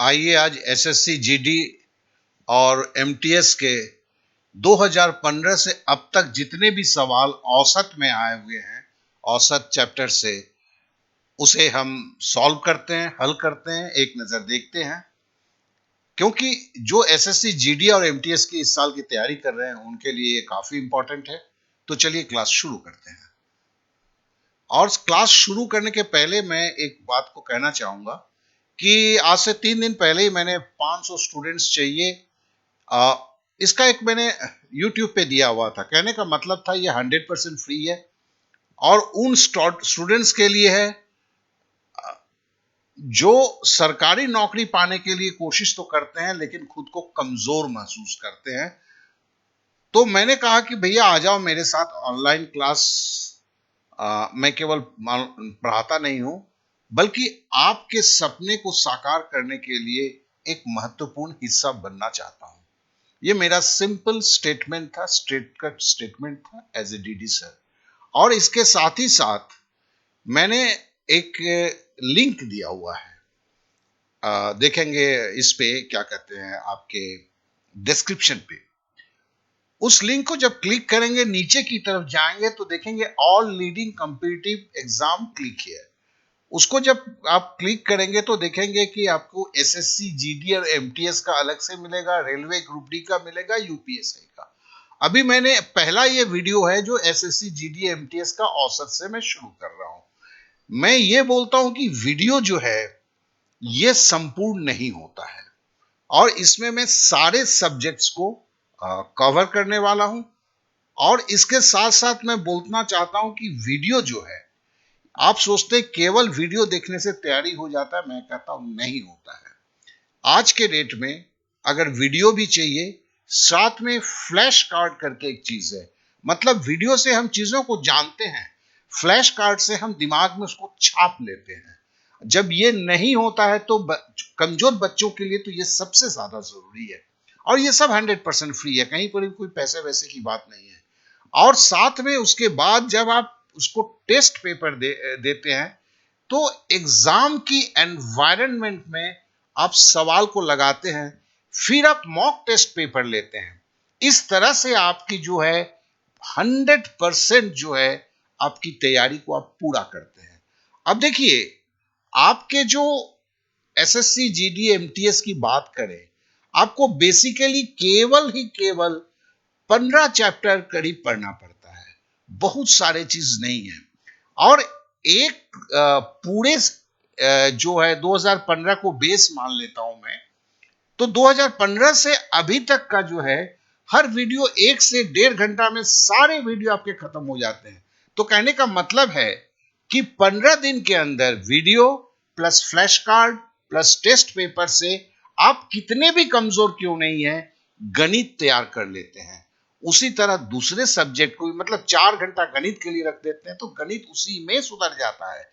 आइए आज SSC GD और एमटीएस के 2015 से अब तक जितने भी सवाल औसत में आए हुए हैं, औसत चैप्टर से, उसे हम सॉल्व करते हैं, हल करते हैं, एक नजर देखते हैं। क्योंकि जो एसएससी जीडी और एमटीएस की इस साल की तैयारी कर रहे हैं उनके लिए ये काफी इंपॉर्टेंट है। तो चलिए क्लास शुरू करते हैं। और क्लास शुरू करने के पहले मैं एक बात को कहना चाहूंगा कि आज से 3 दिन पहले ही मैंने 500 स्टूडेंट्स चाहिए, इसका एक मैंने YouTube पे दिया हुआ था। कहने का मतलब था ये 100% फ्री है और उन स्टूडेंट्स के लिए है जो सरकारी नौकरी पाने के लिए कोशिश तो करते हैं लेकिन खुद को कमजोर महसूस करते हैं। तो मैंने कहा कि भैया आ जाओ मेरे साथ ऑनलाइन क्लास। मैं केवल पढ़ाता नहीं हूं बल्कि आपके सपने को साकार करने के लिए एक महत्वपूर्ण हिस्सा बनना चाहता हूं। ये मेरा सिंपल स्टेटमेंट था, स्ट्रेट कट स्टेटमेंट था एज ए डीडी सर। और इसके साथ ही साथ मैंने एक लिंक दिया हुआ है, देखेंगे इस पे क्या कहते हैं आपके डिस्क्रिप्शन पे। उस लिंक को जब क्लिक करेंगे, नीचे की तरफ जाएंगे तो देखेंगे all leading competitive exam click here. उसको जब आप क्लिक करेंगे तो देखेंगे कि आपको एसएससी जीडी और एमटीएस का अलग से मिलेगा, रेलवे ग्रुप डी का मिलेगा, यूपीएससी का। अभी मैंने पहला ये वीडियो है जो एसएससी जीडी एमटीएस का औसत से मैं शुरू कर रहा हूं। मैं ये बोलता हूं कि वीडियो जो है ये संपूर्ण नहीं होता है और इसमें मैं सारे सब्जेक्ट्स को कवर करने वाला हूं। और इसके साथ साथ मैं बोलना चाहता हूं कि वीडियो जो है, आप सोचते केवल वीडियो देखने से तैयारी हो जाता है, मैं कहता हूं नहीं होता है। आज के डेट में अगर वीडियो भी चाहिए, साथ में फ्लैश कार्ड करके एक चीज है। मतलब वीडियो से हम चीजों को जानते हैं, फ्लैश कार्ड से हम दिमाग में उसको छाप लेते हैं। जब ये नहीं होता है तो कमजोर बच्चों के लिए तो ये सबसे ज्यादा जरूरी है। और ये सब 100% फ्री है, कहीं पर कोई पैसे वैसे की बात नहीं है। और साथ में उसके बाद जब आप उसको टेस्ट पेपर देते हैं तो एग्जाम की एनवायरनमेंट में आप सवाल को लगाते हैं, फिर आप मॉक टेस्ट पेपर लेते हैं। इस तरह से आपकी जो है 100% जो है आपकी तैयारी को आप पूरा करते हैं। अब देखिए, आपके जो एसएससी जीडी एमटीएस की बात करें, आपको बेसिकली केवल 15 चैप्टर करीब पढ़ना पड़ता है, बहुत सारे चीज नहीं है। और एक पूरे जो है 2015 को बेस मान लेता हूं मैं, तो 2015 से अभी तक का जो है हर वीडियो 1 से 1.5 घंटा में सारे वीडियो आपके खत्म हो जाते हैं। तो कहने का मतलब है कि 15 दिन के अंदर video plus flash card plus test paper से आप कितने भी कमजोर क्यों नहीं है, गणित तैयार कर लेते हैं। उसी तरह दूसरे सब्जेक्ट को भी, मतलब 4 घंटा गणित के लिए रख देते हैं तो गणित उसी में सुधर जाता है।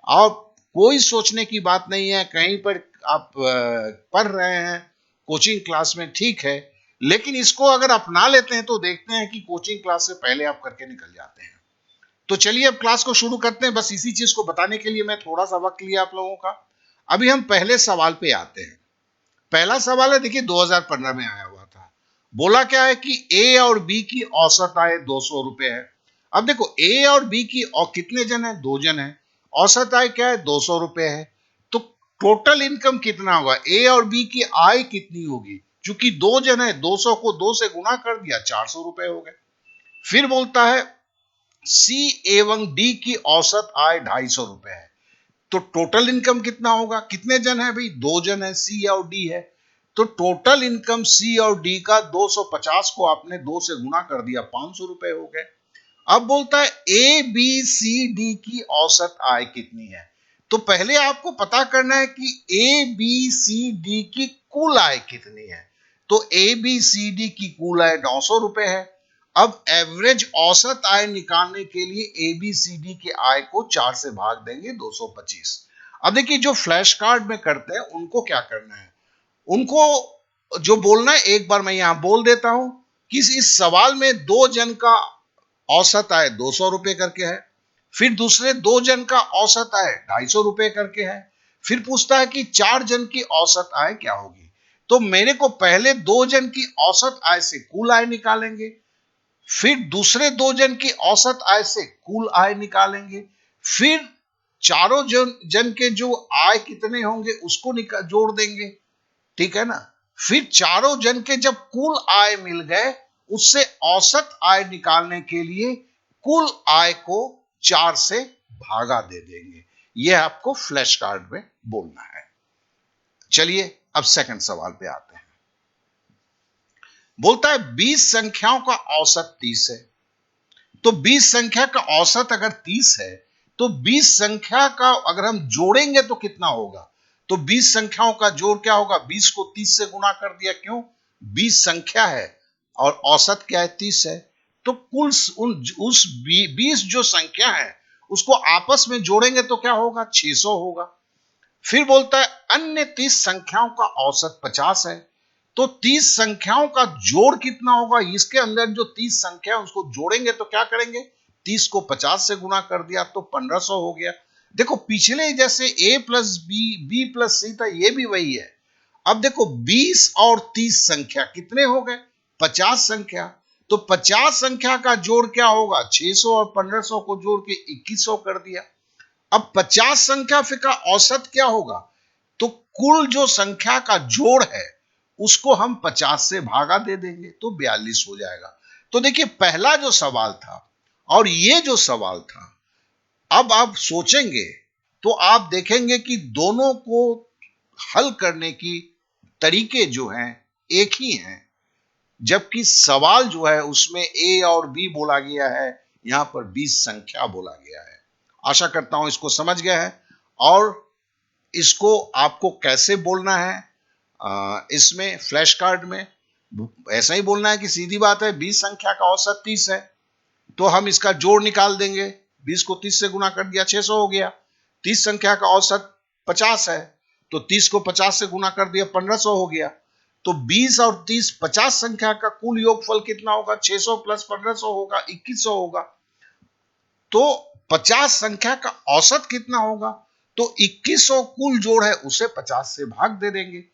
और कोई सोचने की बात नहीं है, कहीं पर आप पढ़ रहे हैं कोचिंग क्लास में, ठीक है, लेकिन इसको अगर अपना लेते हैं तो देखते हैं कि कोचिंग क्लास से पहले आप करके निकल जाते हैं। तो चलिए अब क्लास को शुरू करते हैं। बस इसी चीज को बताने के लिए मैं थोड़ा सा वक्त लिया आप लोगों का। अभी हम पहले सवाल पे आते हैं। पहला सवाल है, देखिए 2015 में आया हुआ था। बोला क्या है कि ए और बी की औसत आय 200 रुपए है। अब देखो ए और बी की और कितने जन है, 2 जन है, औसत आय क्या है, 200 रुपए है। तो टोटल इनकम कितना होगा, ए और बी की आय कितनी होगी। चूंकि 2 जन है, 200 को 2 से गुना कर दिया, 400 रुपए हो गए। फिर बोलता है सी एवं डी की औसत आय 250 रुपए है। तो टोटल इनकम कितना होगा, कितने जन है भाई, 2 जन है, सी और डी है। तो टोटल इनकम सी और डी का 250 को आपने 2 से गुना कर दिया, 500 रुपए हो गए। अब बोलता है ए बी सी डी की औसत आय कितनी है। तो पहले आपको पता करना है कि ए बी सी डी की कुल आय कितनी है। तो ए बी सी डी की कुल आय 900 रुपए है। अब एवरेज औसत आय निकालने के लिए ए बी सी डी के आय को 4 से भाग देंगे, 225। अब देखिए जो फ्लैश कार्ड में करते हैं उनको क्या करना है, उनको जो बोलना है एक बार मैं यहां बोल देता हूं कि इस सवाल में 2 जन का औसत आय 200 रुपए करके है, फिर दूसरे 2 जन का औसत आय 250 रुपए करके है, फिर पूछता है कि 4 जन की औसत आय क्या होगी। तो मेरे को पहले 2 जन की औसत आय से कुल आय निकालेंगे, फिर दूसरे 2 जन की औसत आय से कुल आय निकालेंगे, फिर चारों जन के जो आय कितने होंगे उसको जोड़ देंगे, ठीक है ना। फिर चारों जन के जब कुल आय मिल गए, उससे औसत आय निकालने के लिए कुल आय को 4 से भागा दे देंगे। यह आपको फ्लैश कार्ड में बोलना है। चलिए अब सेकंड सवाल पे आते हैं। बोलता है 20 संख्याओं का औसत 30 है। तो 20 संख्या का औसत अगर 30 है, तो 20 संख्या का अगर हम जोड़ेंगे तो कितना होगा। तो 20 संख्याओं का जोड़ क्या होगा, 20 को 30 से गुना कर दिया, क्यों, 20 संख्या है और औसत क्या है, 30 है। तो कुल उस 20 जो संख्या है उसको आपस में जोड़ेंगे तो क्या होगा, 600 होगा। फिर बोलता है अन्य 30 संख्याओं का औसत 50 है। तो 30 संख्याओं का जोड़ कितना होगा, इसके अंदर जो 30 संख्या है उसको जोड़ेंगे तो क्या करेंगे, 30 को 50 से गुना कर दिया तो 1500 हो गया। देखो पिछले जैसे a प्लस बी प्लस सी था, ये भी वही है। अब देखो 20 और 30 संख्या कितने हो गए, 50 संख्या। तो 50 संख्या का जोड़ क्या होगा, 600 और 1500 को जोड़ के 2100 कर दिया। अब 50 संख्या का औसत क्या होगा, तो कुल जो संख्या का जोड़ है उसको हम 50 से भागा दे देंगे तो 42 हो जाएगा। तो देखिए पहला जो सवाल था और ये जो सवाल था, अब आप सोचेंगे तो आप देखेंगे कि दोनों को हल करने की तरीके जो हैं एक ही हैं, जबकि सवाल जो है उसमें ए और बी बोला गया है, यहां पर 20 संख्या बोला गया है। आशा करता हूं इसको समझ गए हैं। और इसको आपको कैसे बोलना है, इसमें फ्लैश कार्ड में ऐसा ही बोलना है कि सीधी बात है 20 संख्या का औसत 30 है, तो हम इसका जोड़ निकाल देंगे, 20 को 30 से गुना कर दिया 600 हो गया। 30 संख्या का औसत 50 है, तो 30 को 50 से गुना कर दिया 1500 हो गया। तो 20 और 30 50 संख्या का कुल योगफल कितना होगा, 600 प्लस 1500 होगा 2100 होगा। तो 50 संख्या का औसत कितना होगा, तो 2100 कुल जोड़ है उसे 50 से भाग दे देंगे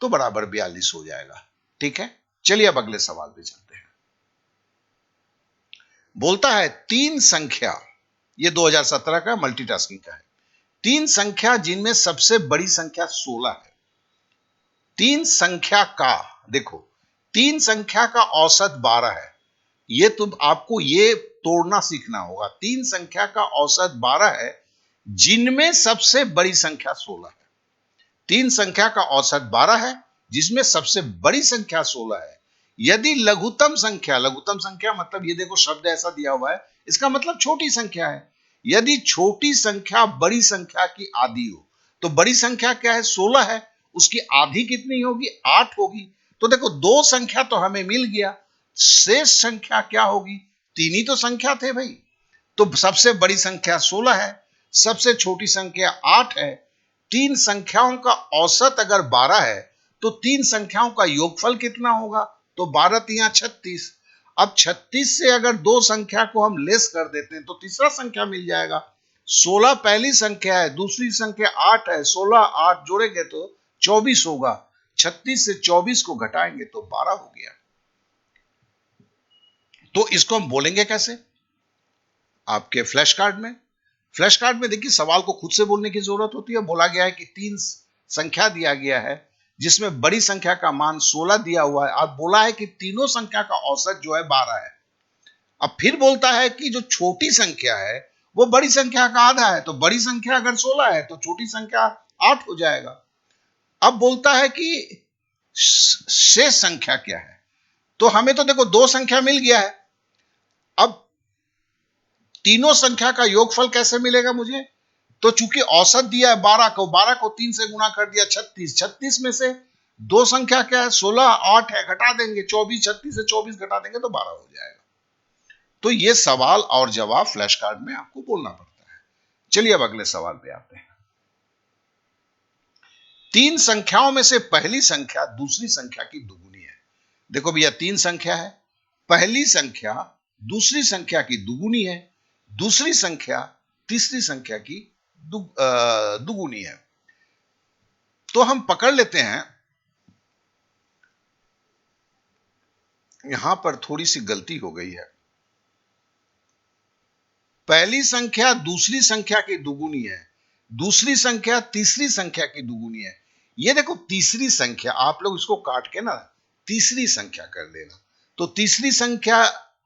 तो बराबर 42 हो जाएगा। ठीक है, चलिए अब अगले सवाल पे चलते हैं। बोलता है 3 संख्या, ये 2017 का मल्टीटास्किंग का है, 3 संख्या जिनमें सबसे बड़ी संख्या 16 है। 3 संख्या का, देखो 3 संख्या का औसत 12 है। ये तुम आपको ये तोड़ना सीखना होगा। 3 संख्या का औसत 12 है जिनमें सबसे बड़ी संख्या 16 है। 3 संख्या का औसत 12 है जिसमें सबसे बड़ी संख्या 16 है। यदि लघुत्तम संख्या, लघुत्तम संख्या मतलब ये देखो शब्द ऐसा दिया हुआ है, इसका मतलब छोटी संख्या है। यदि छोटी संख्या बड़ी संख्या की आधी हो, तो बड़ी संख्या क्या है, 16 है, उसकी आधी कितनी होगी, 8 होगी। तो देखो 2 संख्या तो हमें मिल गया, शेष संख्या क्या होगी, 3 ही तो संख्या थे भाई। तो सबसे बड़ी संख्या 16 है, सबसे छोटी संख्या 8 है। 3 संख्याओं का औसत अगर 12 है तो 3 संख्याओं का योगफल कितना होगा, तो 12 तिया 36। अब 36 से अगर 2 संख्या को हम लेस कर देते हैं तो तीसरा संख्या मिल जाएगा। 16 पहली संख्या है, दूसरी संख्या 8 है, 16 8 जोड़ेंगे तो 24 होगा। 36 से 24 को घटाएंगे तो 12 हो गया। तो इसको हम बोलेंगे कैसे, आपके फ्लैश कार्ड में। फ्लैश कार्ड में देखिए सवाल को खुद से बोलने की जरूरत होती है। बोला गया है कि 3 संख्या दिया गया है जिसमें बड़ी संख्या का मान 16 दिया हुआ है, और बोला है कि तीनों संख्या का औसत जो है 12 है। अब फिर बोलता है कि जो छोटी संख्या है वो बड़ी संख्या का आधा है, तो बड़ी संख्या अगर 16 है तो छोटी संख्या 8 हो जाएगा। अब बोलता है कि शेष संख्या क्या है, तो हमें तो देखो 2 संख्या मिल गया है। अब तीनों संख्या का योगफल कैसे मिलेगा मुझे, तो चूंकि औसत दिया है 12 को, 12 को 3 से गुना कर दिया 36, 36 में से 2 संख्या क्या है, 16 8 है, घटा देंगे 24, 36 से 24 घटा देंगे तो 12 हो जाएगा। तो ये सवाल और जवाब फ्लैश कार्ड में आपको बोलना पड़ता है। चलिए अब अगले सवाल पे आते हैं। 3 संख्याओं में से पहली संख्या दूसरी संख्या की दुगुनी है। देखो भैया 3 संख्या है, पहली संख्या दूसरी संख्या की दुगुनी है, दूसरी संख्या तीसरी संख्या की दुगुनी है। तो हम पकड़ लेते हैं, यहां पर थोड़ी सी गलती हो गई है। पहली संख्या दूसरी संख्या की दुगुनी है, दूसरी संख्या तीसरी संख्या की दुगुनी है। ये देखो तीसरी संख्या, आप लोग इसको काट के ना तीसरी संख्या कर लेना। तो तीसरी संख्या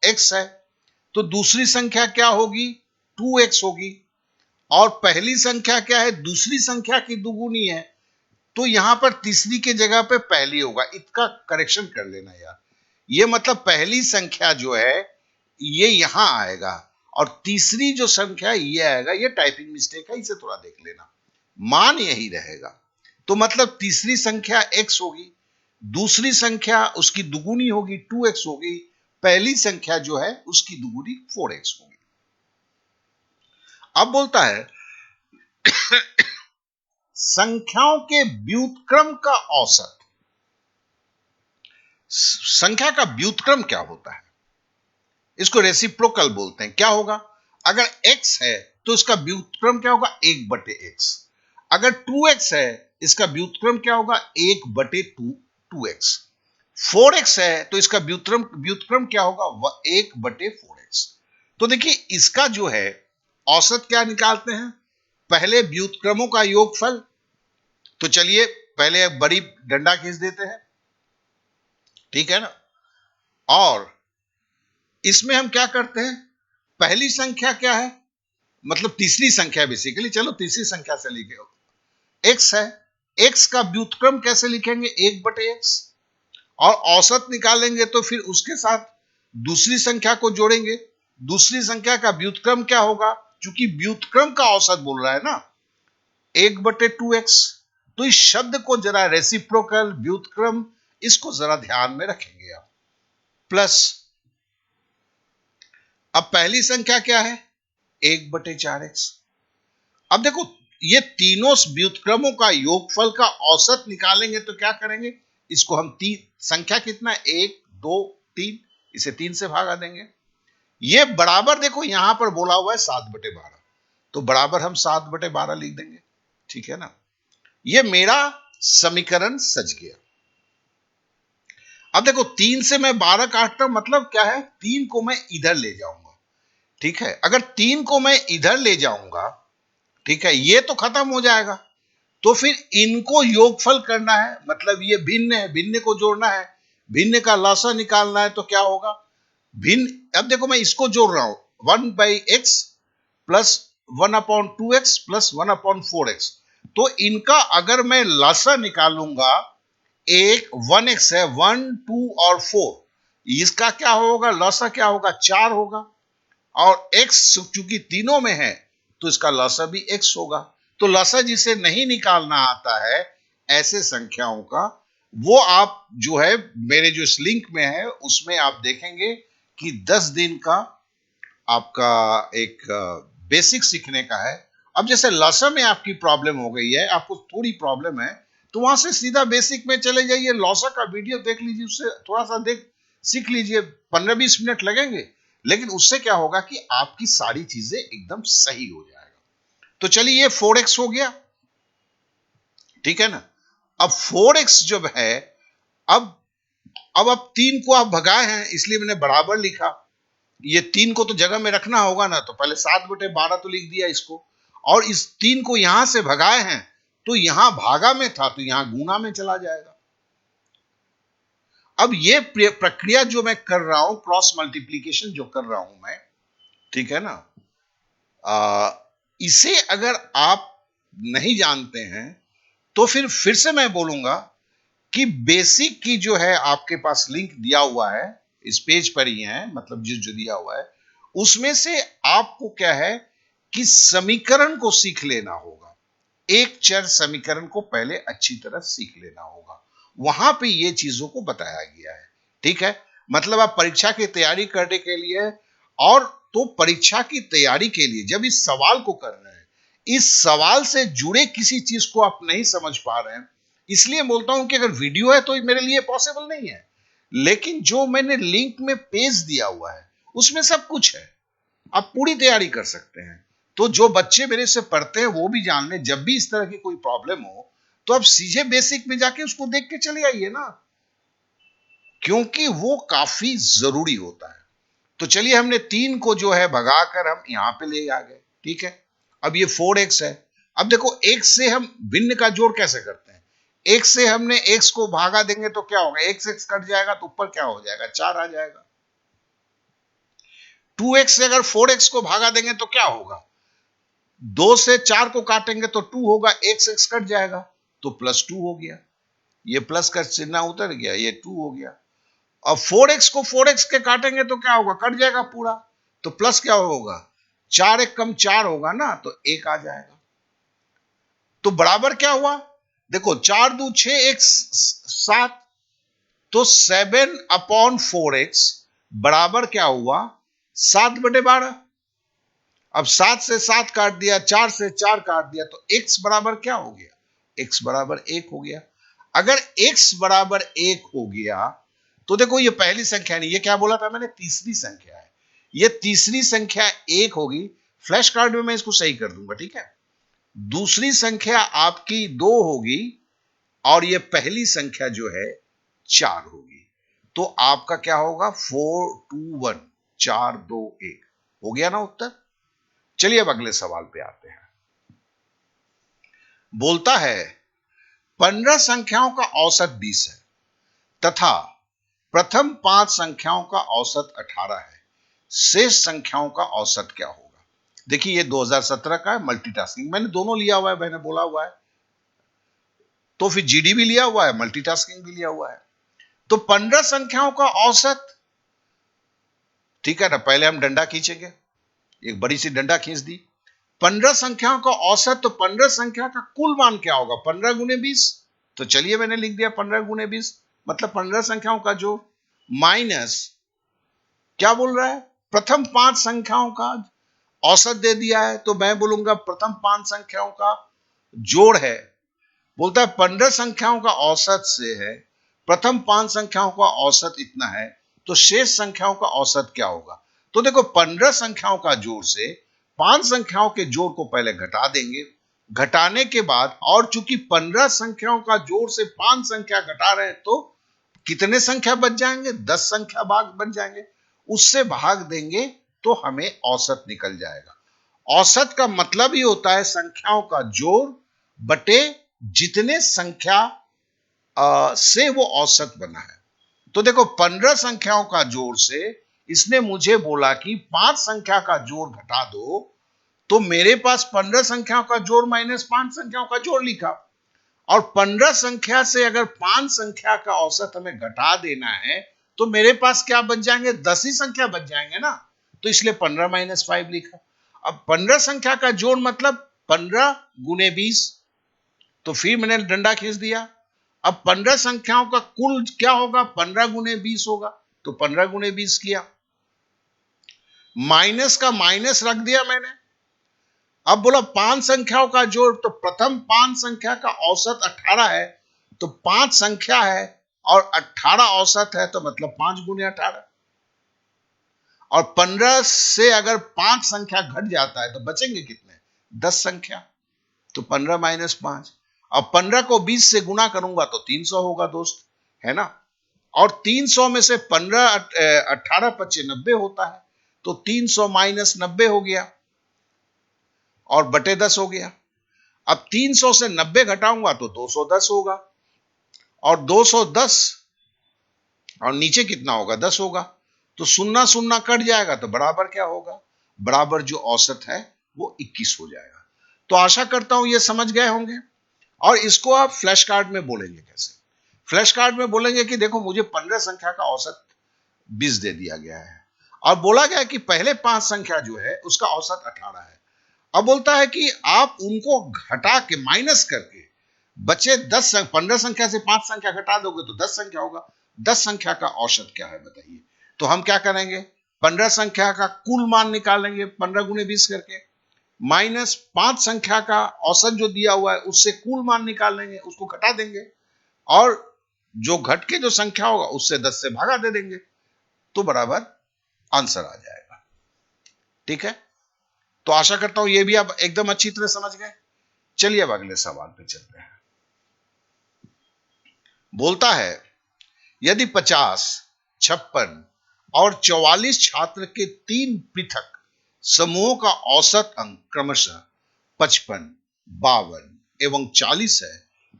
x है, तो दूसरी संख्या क्या होगी, 2x होगी। और पहली संख्या क्या है, दूसरी संख्या की दुगुनी है, तो यहां पर तीसरी के जगह पे पहली होगा। इसका करेक्शन कर लेना यार। ये मतलब पहली संख्या जो है ये यहां आएगा और तीसरी जो संख्या ये आएगा। ये टाइपिंग मिस्टेक है, इसे थोड़ा देख लेना, मान यही रहेगा। तो मतलब तीसरी संख्या x होगी, दूसरी संख्या उसकी दुगुनी होगी 2x होगी, पहली संख्या जो है उसकी दुगुनी 4x होगी। अब बोलता है संख्याओं के व्युत्क्रम का औसत। संख्या का व्युत्क्रम क्या होता है, इसको रेसिप्रोकल बोलते हैं। क्या होगा, अगर x है तो इसका व्युत्क्रम क्या होगा, 1/x। अगर 2x है इसका व्युत्क्रम क्या होगा, 1/2x। 4x है तो इसका व्युत्क्रम क्या होगा, 1/4x। तो देखिए इसका जो है औसत क्या निकालते हैं, पहले व्युत्क्रमों का योगफल। तो चलिए पहले बड़ी डंडा खींच देते हैं, ठीक है ना। और इसमें हम क्या करते हैं, पहली संख्या क्या है, मतलब तीसरी संख्या बेसिकली, चलो तीसरी संख्या से लिखे, x है, x का व्युत्क्रम कैसे लिखेंगे, 1/x। और औसत निकालेंगे तो फिर उसके साथ दूसरी संख्या को जोड़ेंगे। दूसरी संख्या का व्युत्क्रम क्या होगा, क्योंकि व्युत्क्रम का औसत बोल रहा है ना, 1/2x। तो इस शब्द को जरा रेसिप्रोकल व्युत्क्रम, इसको जरा ध्यान में रखेंगे आप। प्लस अब पहली संख्या क्या है, 1/4x। अब देखो ये तीनों व्युत्क्रमों का योगफल का औसत निकालेंगे तो क्या करेंगे, इसको हम संख्या कितना, 1 2 3, इसे 3 से भागा देंगे। ये बराबर देखो यहां पर बोला हुआ है 7/12, तो बराबर हम 7/12 लिख देंगे, ठीक है ना। ये मेरा समीकरण सज गया। अब देखो 3 से मैं 12 काटता हूं, मतलब क्या है, 3 को मैं इधर ले जाऊंगा, ठीक है। अगर 3 को मैं इधर ले जाऊंगा, ठीक है, ये तो खत्म हो जाएगा। तो फिर इनको योगफल करना है, मतलब ये भिन्न है, भिन्न को जोड़ना है, भिन्न का लसा निकालना है। तो क्या होगा, भिन्न, अब देखो मैं इसको जोड़ रहा हूं, 1/x plus 1/2x plus 1/4x। तो इनका अगर मैं लसा निकालूंगा, एक 1x है, 1 2 और 4, इसका क्या होगा, लसा क्या होगा, 4 होगा। और x चूंकि तीनों में है तो इसका लसा भी x होगा। तो लसा जिसे नहीं निकालना आता है ऐसे संख्याओं का, वो आप जो है मेरे जो इस लिंक में है उसमें आप देखेंगे कि 10 दिन का आपका एक बेसिक सीखने का है। अब जैसे लसा में आपकी प्रॉब्लम हो गई है, आपको थोड़ी प्रॉब्लम है, तो वहां से सीधा बेसिक में चले जाइए, लसा का वीडियो देख लीजिए, उससे थोड़ा सा सीख लीजिए, 15-20 मिनट लगेंगे। लेकिन उससे क्या होगा कि आपकी सारी चीजें एकदम सही हो जाएगा। तो चलिए ये 4x हो गया, ठीक है ना। अब 4x जब है, अब 3 को आप भगाए हैं इसलिए मैंने बराबर लिखा। ये 3 को तो जगह में रखना होगा ना, तो पहले 7/12 तो लिख दिया इसको। और इस 3 को यहां से भगाए हैं तो यहां भागा में था तो यहां गुना में चला जाएगा। अब ये प्रक्रिया जो मैं कर रहा हूं, क्रॉस मल्टीप्लीकेशन जो कर रहा हूं मैं, ठीक है ना, इसे अगर आप नहीं जानते हैं तो फिर से मैं बोलूंगा कि बेसिक की जो है आपके पास लिंक दिया हुआ है, इस पेज पर ही है, मतलब जो दिया हुआ है उसमें से आपको क्या है कि समीकरण को सीख लेना होगा। एक चर समीकरण को पहले अच्छी तरह सीख लेना होगा, वहां पे ये चीजों को बताया गया है, ठीक है। मतलब आप परीक्षा की तैयारी करने के लिए, और तो परीक्षा की तैयारी के लिए जब इस सवाल को कर रहे हैं, इस सवाल से जुड़े किसी चीज को आप नहीं समझ पा रहे हैं, इसलिए बोलता हूं कि अगर वीडियो है तो मेरे लिए पॉसिबल नहीं है, लेकिन जो मैंने लिंक में पेज दिया हुआ है उसमें सब कुछ है, आप पूरी तैयारी कर सकते हैं। तो जो बच्चे मेरे से पढ़ते हैं वो भी जान लें, जब भी इस तरह की कोई प्रॉब्लम हो तो अब सीधे बेसिक में जाके उसको देख के चले आइए ना, क्योंकि वो काफी जरूरी होता है। तो चलिए हमने 3 को जो है भगाकर हम यहां पे ले आ गए, ठीक है। अब ये 4x है। अब देखो x से हम भिन्न का जोड़ कैसे करते हैं, x से हमने x को भागा देंगे तो क्या होगा, x कट जाएगा तो ऊपर क्या हो जाएगा, 4 आ जाएगा। 2x से अगर 4x को भागा देंगे तो क्या होगा, 2 से 4 को काटेंगे तो 2 होगा, x कट जाएगा तो +2 हो गया, ये प्लस का चिन्ह उतर गया, ये 2 हो गया। अब 4x को 4x के काटेंगे तो क्या होगा, कट जाएगा पूरा, तो प्लस क्या होगा, 4 एक कम 4 होगा ना, तो 1 आ जाएगा। तो बराबर क्या हुआ, देखो 4 दू 6 1 7, तो 7/4x बराबर क्या हुआ, 7/12। अब 7 से 7 काट दिया, 4 से 4 काट दिया, तो x बराबर क्या हो गया, x बराबर 1 हो गया। अगर x बराबर 1 हो गया तो देखो ये पहली संख्या नहीं, ये क्या बोला था मैंने, तीसरी संख्या है। ये तीसरी संख्या 1 होगी, फ्लैश कार्ड में मैं इसको सही कर दूंगा, ठीक है। दूसरी संख्या आपकी 2 होगी और ये पहली संख्या जो है 4 होगी। तो आपका क्या होगा, 4 2 1, 4 2 1 हो गया ना उत्तर। चलिए अब अगले सवाल पे आते हैं। बोलता है 15 संख्याओं का औसत 20 है तथा प्रथम 5 संख्याओं का औसत 18 है, शेष संख्याओं का औसत क्या होगा। देखिए ये 2017 का है, मल्टीटास्किंग मैंने दोनों लिया हुआ है, मैंने बोला हुआ है, तो फिर जीडी भी लिया हुआ है, मल्टीटास्किंग भी लिया हुआ है। तो 15 संख्याओं का औसत, ठीक है ना, पहले हम डंडा खींचेंगे, एक बड़ी सी डंडा खींच दी, 15 संख्याओं का औसत, तो 15 संख्या का कुल मान क्या होगा, 15 गुने 20। तो चलिए मैंने लिख दिया 15 गुने 20, मतलब 15 संख्याओं का जो माइनस क्या बोल रहा है, प्रथम 5 संख्याओं का औसत दे दिया है, तो मैं बोलूंगा प्रथम 5 संख्याओं का जोड़ है। बोलता है 15 संख्याओं का औसत से है, प्रथम 5 संख्याओं का औसत इतना है, तो शेष संख्याओं का औसत क्या होगा। तो देखो 15 संख्याओं का जोड़ से 5 संख्याओं के जोड़ को पहले घटा देंगे, घटाने के बाद, और चूंकि 15 संख्याओं का जोड़ से 5 संख्या घटा रहे हैं, तो कितने संख्या बच जाएंगे, 10 संख्या भाग बन जाएंगे, उससे भाग देंगे तो हमें औसत निकल जाएगा। औसत का मतलब ही होता है संख्याओं का जोड़ बटे जितने संख्या से वो औसत बना है। तो देखो 15 संख्याओं का जोड़ से इसने मुझे बोला कि 5 संख्या का जोड़ घटा दो, तो मेरे पास 15 संख्याओं का जोड़ माइनस 5 संख्याओं का जोड़ लिखा, और 15 संख्या से अगर 5 संख्या का औसत हमें घटा देना है, तो मेरे पास क्या बच जाएंगे, 10 ही संख्या बच जाएंगे ना, तो इसलिए 15 - 5 लिखा। अब 15 संख्या का जोड़ मतलब 15 गुने 20, तो फिर मैंने डंडा खींच दिया। अब 15 संख्याओं का कुल क्या होगा, 15 गुने 20 होगा, तो 15 गुने 20 किया, माइनस का माइनस रख दिया मैंने। अब बोला 5 संख्याओं का जोड़, तो प्रथम 5 संख्या का औसत 18 है, तो 5 संख्या है और 18 औसत है, तो मतलब 5 गुने 18, और 15 से अगर 5 संख्या घट जाता है तो बचेंगे कितने, 10 संख्या, तो 15 - 5। अब 15 को 20 से गुना करूंगा तो 300 होगा दोस्त, है ना, और 300 में से 15 18 25 90 होता है, तो 300 - 90 हो गया और बटे 10 हो गया। अब 300 से 90 घटाऊंगा तो 210 होगा, और 210 और नीचे कितना होगा, 10 होगा, तो सुन्ना सुन्ना कट जाएगा, तो बराबर क्या होगा, बराबर जो औसत है वो 21 हो जाएगा। तो आशा करता हूं ये समझ गए होंगे। और इसको आप फ्लैश कार्ड में बोलेंगे कैसे, फ्लैश कार्ड में बोलेंगे कि देखो मुझे 15 संख्या का औसत 20 दे दिया गया है, और बोला गया कि पहले 5 संख्या जो है उसका औसत 18 है। अब बोलता है कि आप उनको घटा के माइनस करके बचे 10, 15 संख्या से 5 संख्या घटा दोगे तो 10 संख्या होगा, 10 संख्या का औसत क्या है बताइए। तो हम क्या करेंगे, 15 संख्या का कुल मान निकालेंगे 15 गुने 20 करके, माइनस 5 संख्या का औसत जो दिया हुआ है उससे कुल मान निकाल लेंगे, उसको घटा देंगे, और जो घट के जो संख्या होगा उससे 10 से भागा दे देंगे, तो बराबर आंसर आ जाएगा। ठीक है, तो आशा करता हूं ये भी आप एकदम अच्छी तरह समझ गए। चलिए अब अगले सवाल पे चलते हैं। बोलता है यदि 50, 56 और 44 छात्र के 3 पृथक समूहों का औसत अंक क्रमशः 55, 52 एवं 40 है,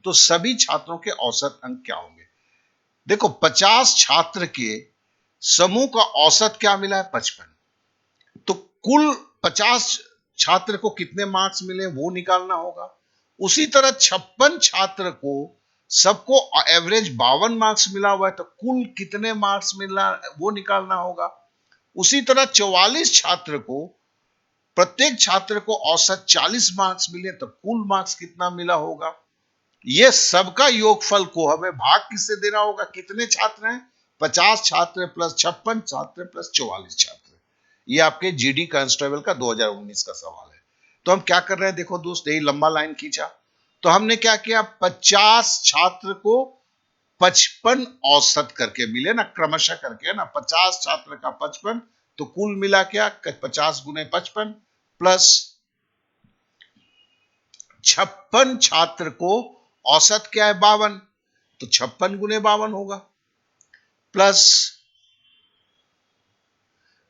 तो सभी छात्रों के औसत अंक क्या होंगे? देखो 50 छात्र के समूह का औसत क्या मिला है? 55। तो कुल 50 छात्र को कितने मार्क्स मिले वो निकालना होगा। उसी तरह 56 छात्र को सबको एवरेज 52 मार्क्स मिला हुआ है, तो कुल कितने मार्क्स मिला वो निकालना होगा। उसी तरह 44 छात्र को प्रत्येक छात्र को औसत 40 मार्क्स मिले, तो कुल मार्क्स कितना मिला होगा। ये सबका योगफल को हमें भाग किससे देना होगा? कितने छात्र हैं? 50 छात्र प्लस 56 छात्र प्लस 44 छात्र। ये आपके जीडी कांस्टेबल का 2019 का सवाल है। तो हम क्या कर रहे हैं, देखो दोस्त, यही लंबा लाइन खींचा, तो हमने क्या किया, 50 छात्र को 55 औसत करके मिले ना, क्रमशः करके है ना, 50 छात्र का 55, तो कुल मिला क्या, 50 गुने 55 प्लस 56 छात्र को औसत क्या है, 52, तो 56 गुने 52 होगा, प्लस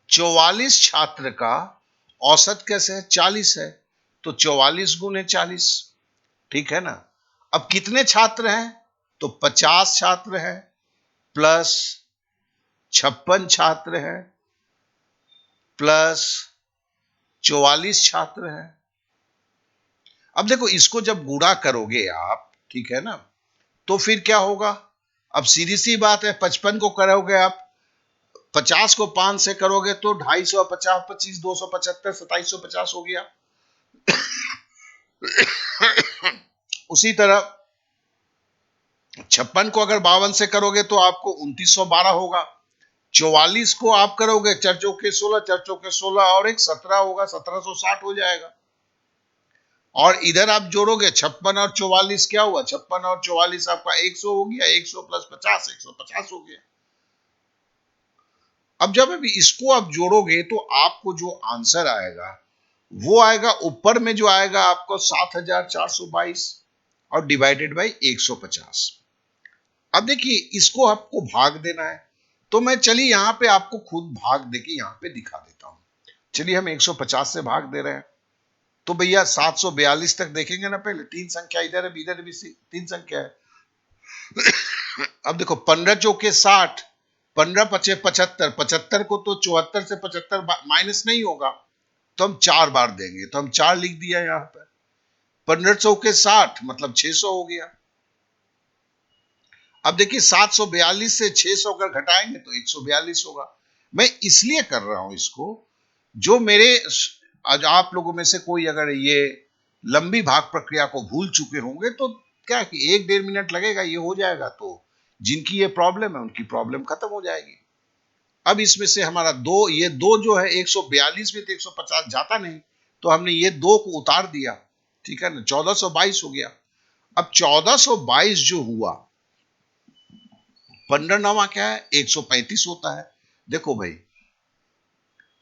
44 छात्र का औसत कैसे है, 40 है, तो 44 गुने 40, ठीक है ना। अब कितने छात्र हैं, तो 50 छात्र हैं प्लस 56 छात्र हैं प्लस 44 छात्र हैं। अब देखो इसको जब गुणा करोगे आप, ठीक है ना, तो फिर क्या होगा, अब सीधी सी बात है, 55 को करोगे आप, 50 को 5 से करोगे तो 250, 50, 25, 275, 2750 हो गया। उसी तरह 56 को अगर 52 से करोगे तो आपको 2912 होगा। 44 को आप करोगे, चार चौके 16, चार चौके 16 और एक 17 होगा, 1760 हो जाएगा। और इधर आप जोड़ोगे 56 और 44, क्या हुआ, 56 और 44 आपका 100 हो गया, 100 प्लस 50, 150 हो गया। अब जब अभी इसको आप जोड़ोगे तो आपको जो आंसर आएगा वो आएगा, ऊपर में जो आएगा आपको 7422 और डिवाइडेड बाई 150। अब देखिए इसको आपको भाग देना है, तो मैं चलिए यहां पे आपको खुद भाग देके यहां पे दिखा देता हूं। चलिए हम 150 से भाग दे रहे हैं, तो भैया 742 तक देखेंगे ना, पहले 3 संख्या इधर है, इधर भी 3 संख्या है। अब देखो 15 चौके 60, 15 पचे 75, 75 को तो 74 से 75 माइनस नहीं होगा, तो हम 4 बार देंगे, तो हम 4 लिख दिया यहां पर। 15 चौके 60 मतलब 600 हो गया। अब देखिए 742 से 600 अगर घटाएंगे तो 142 होगा। मैं इसलिए कर रहा हूं इसको, जो मेरे आज आप लोगों में से कोई अगर ये लंबी भाग प्रक्रिया को भूल चुके होंगे तो क्या कि 1-1.5 मिनट लगेगा, ये हो जाएगा। तो जिनकी ये प्रॉब्लम है उनकी प्रॉब्लम खत्म हो जाएगी। अब इसमें से हमारा ये दो जो है 142 में तो 150 जाता नहीं, तो हमने ये दो को उतार दिया, ठीक है ना, 1422 हो गया। अब 1422 जो हुआ, 15 नवा क्या है, 135 होता है। देखो भाई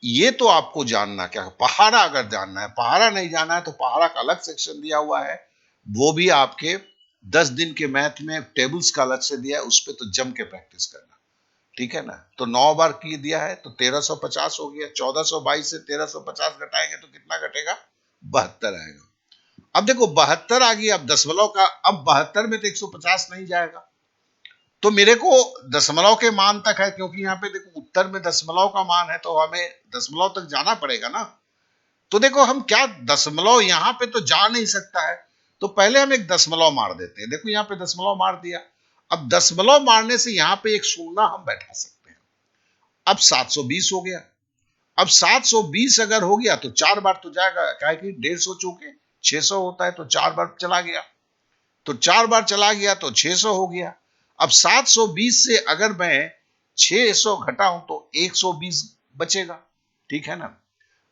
ये तो आपको जानना क्या है, पहाड़ा अगर जानना है, पहाड़ा नहीं जाना है तो पहाड़ा का अलग सेक्शन दिया हुआ है, वो भी आपके 10 दिन के मैथ में टेबल्स का अलग से दिया है, उस पर तो जम के प्रैक्टिस करना, ठीक है ना। तो 9 बार की दिया है तो 1350 हो गया। 1422 से 1350 घटाएंगे तो कितना घटेगा, 72 आएगा। अब देखो 72 आ गया, अब दशमलव का, अब 72 में तो 150 नहीं जाएगा, तो मेरे को दशमलव के मान तक है, क्योंकि यहाँ पे देखो उत्तर में दशमलव का मान है, तो हमें दशमलव तक जाना पड़ेगा ना। तो देखो हम क्या, दशमलव यहाँ पे तो जा नहीं सकता है, तो पहले हम एक दशमलव मार देते हैं। देखो यहाँ पे दशमलव मार दिया, अब दशमलव मारने से यहाँ पे एक शून्य हम बैठा सकते हैं। अब 720 हो गया। अब 720 अगर हो गया तो 4 बार तो जाएगा, क्या कि 150 चूके 600 होता है, तो 4 बार चला गया, तो 4 बार चला गया तो 600 हो गया। अब 720 से अगर मैं 600 घटाऊं तो 120 बचेगा, ठीक है ना।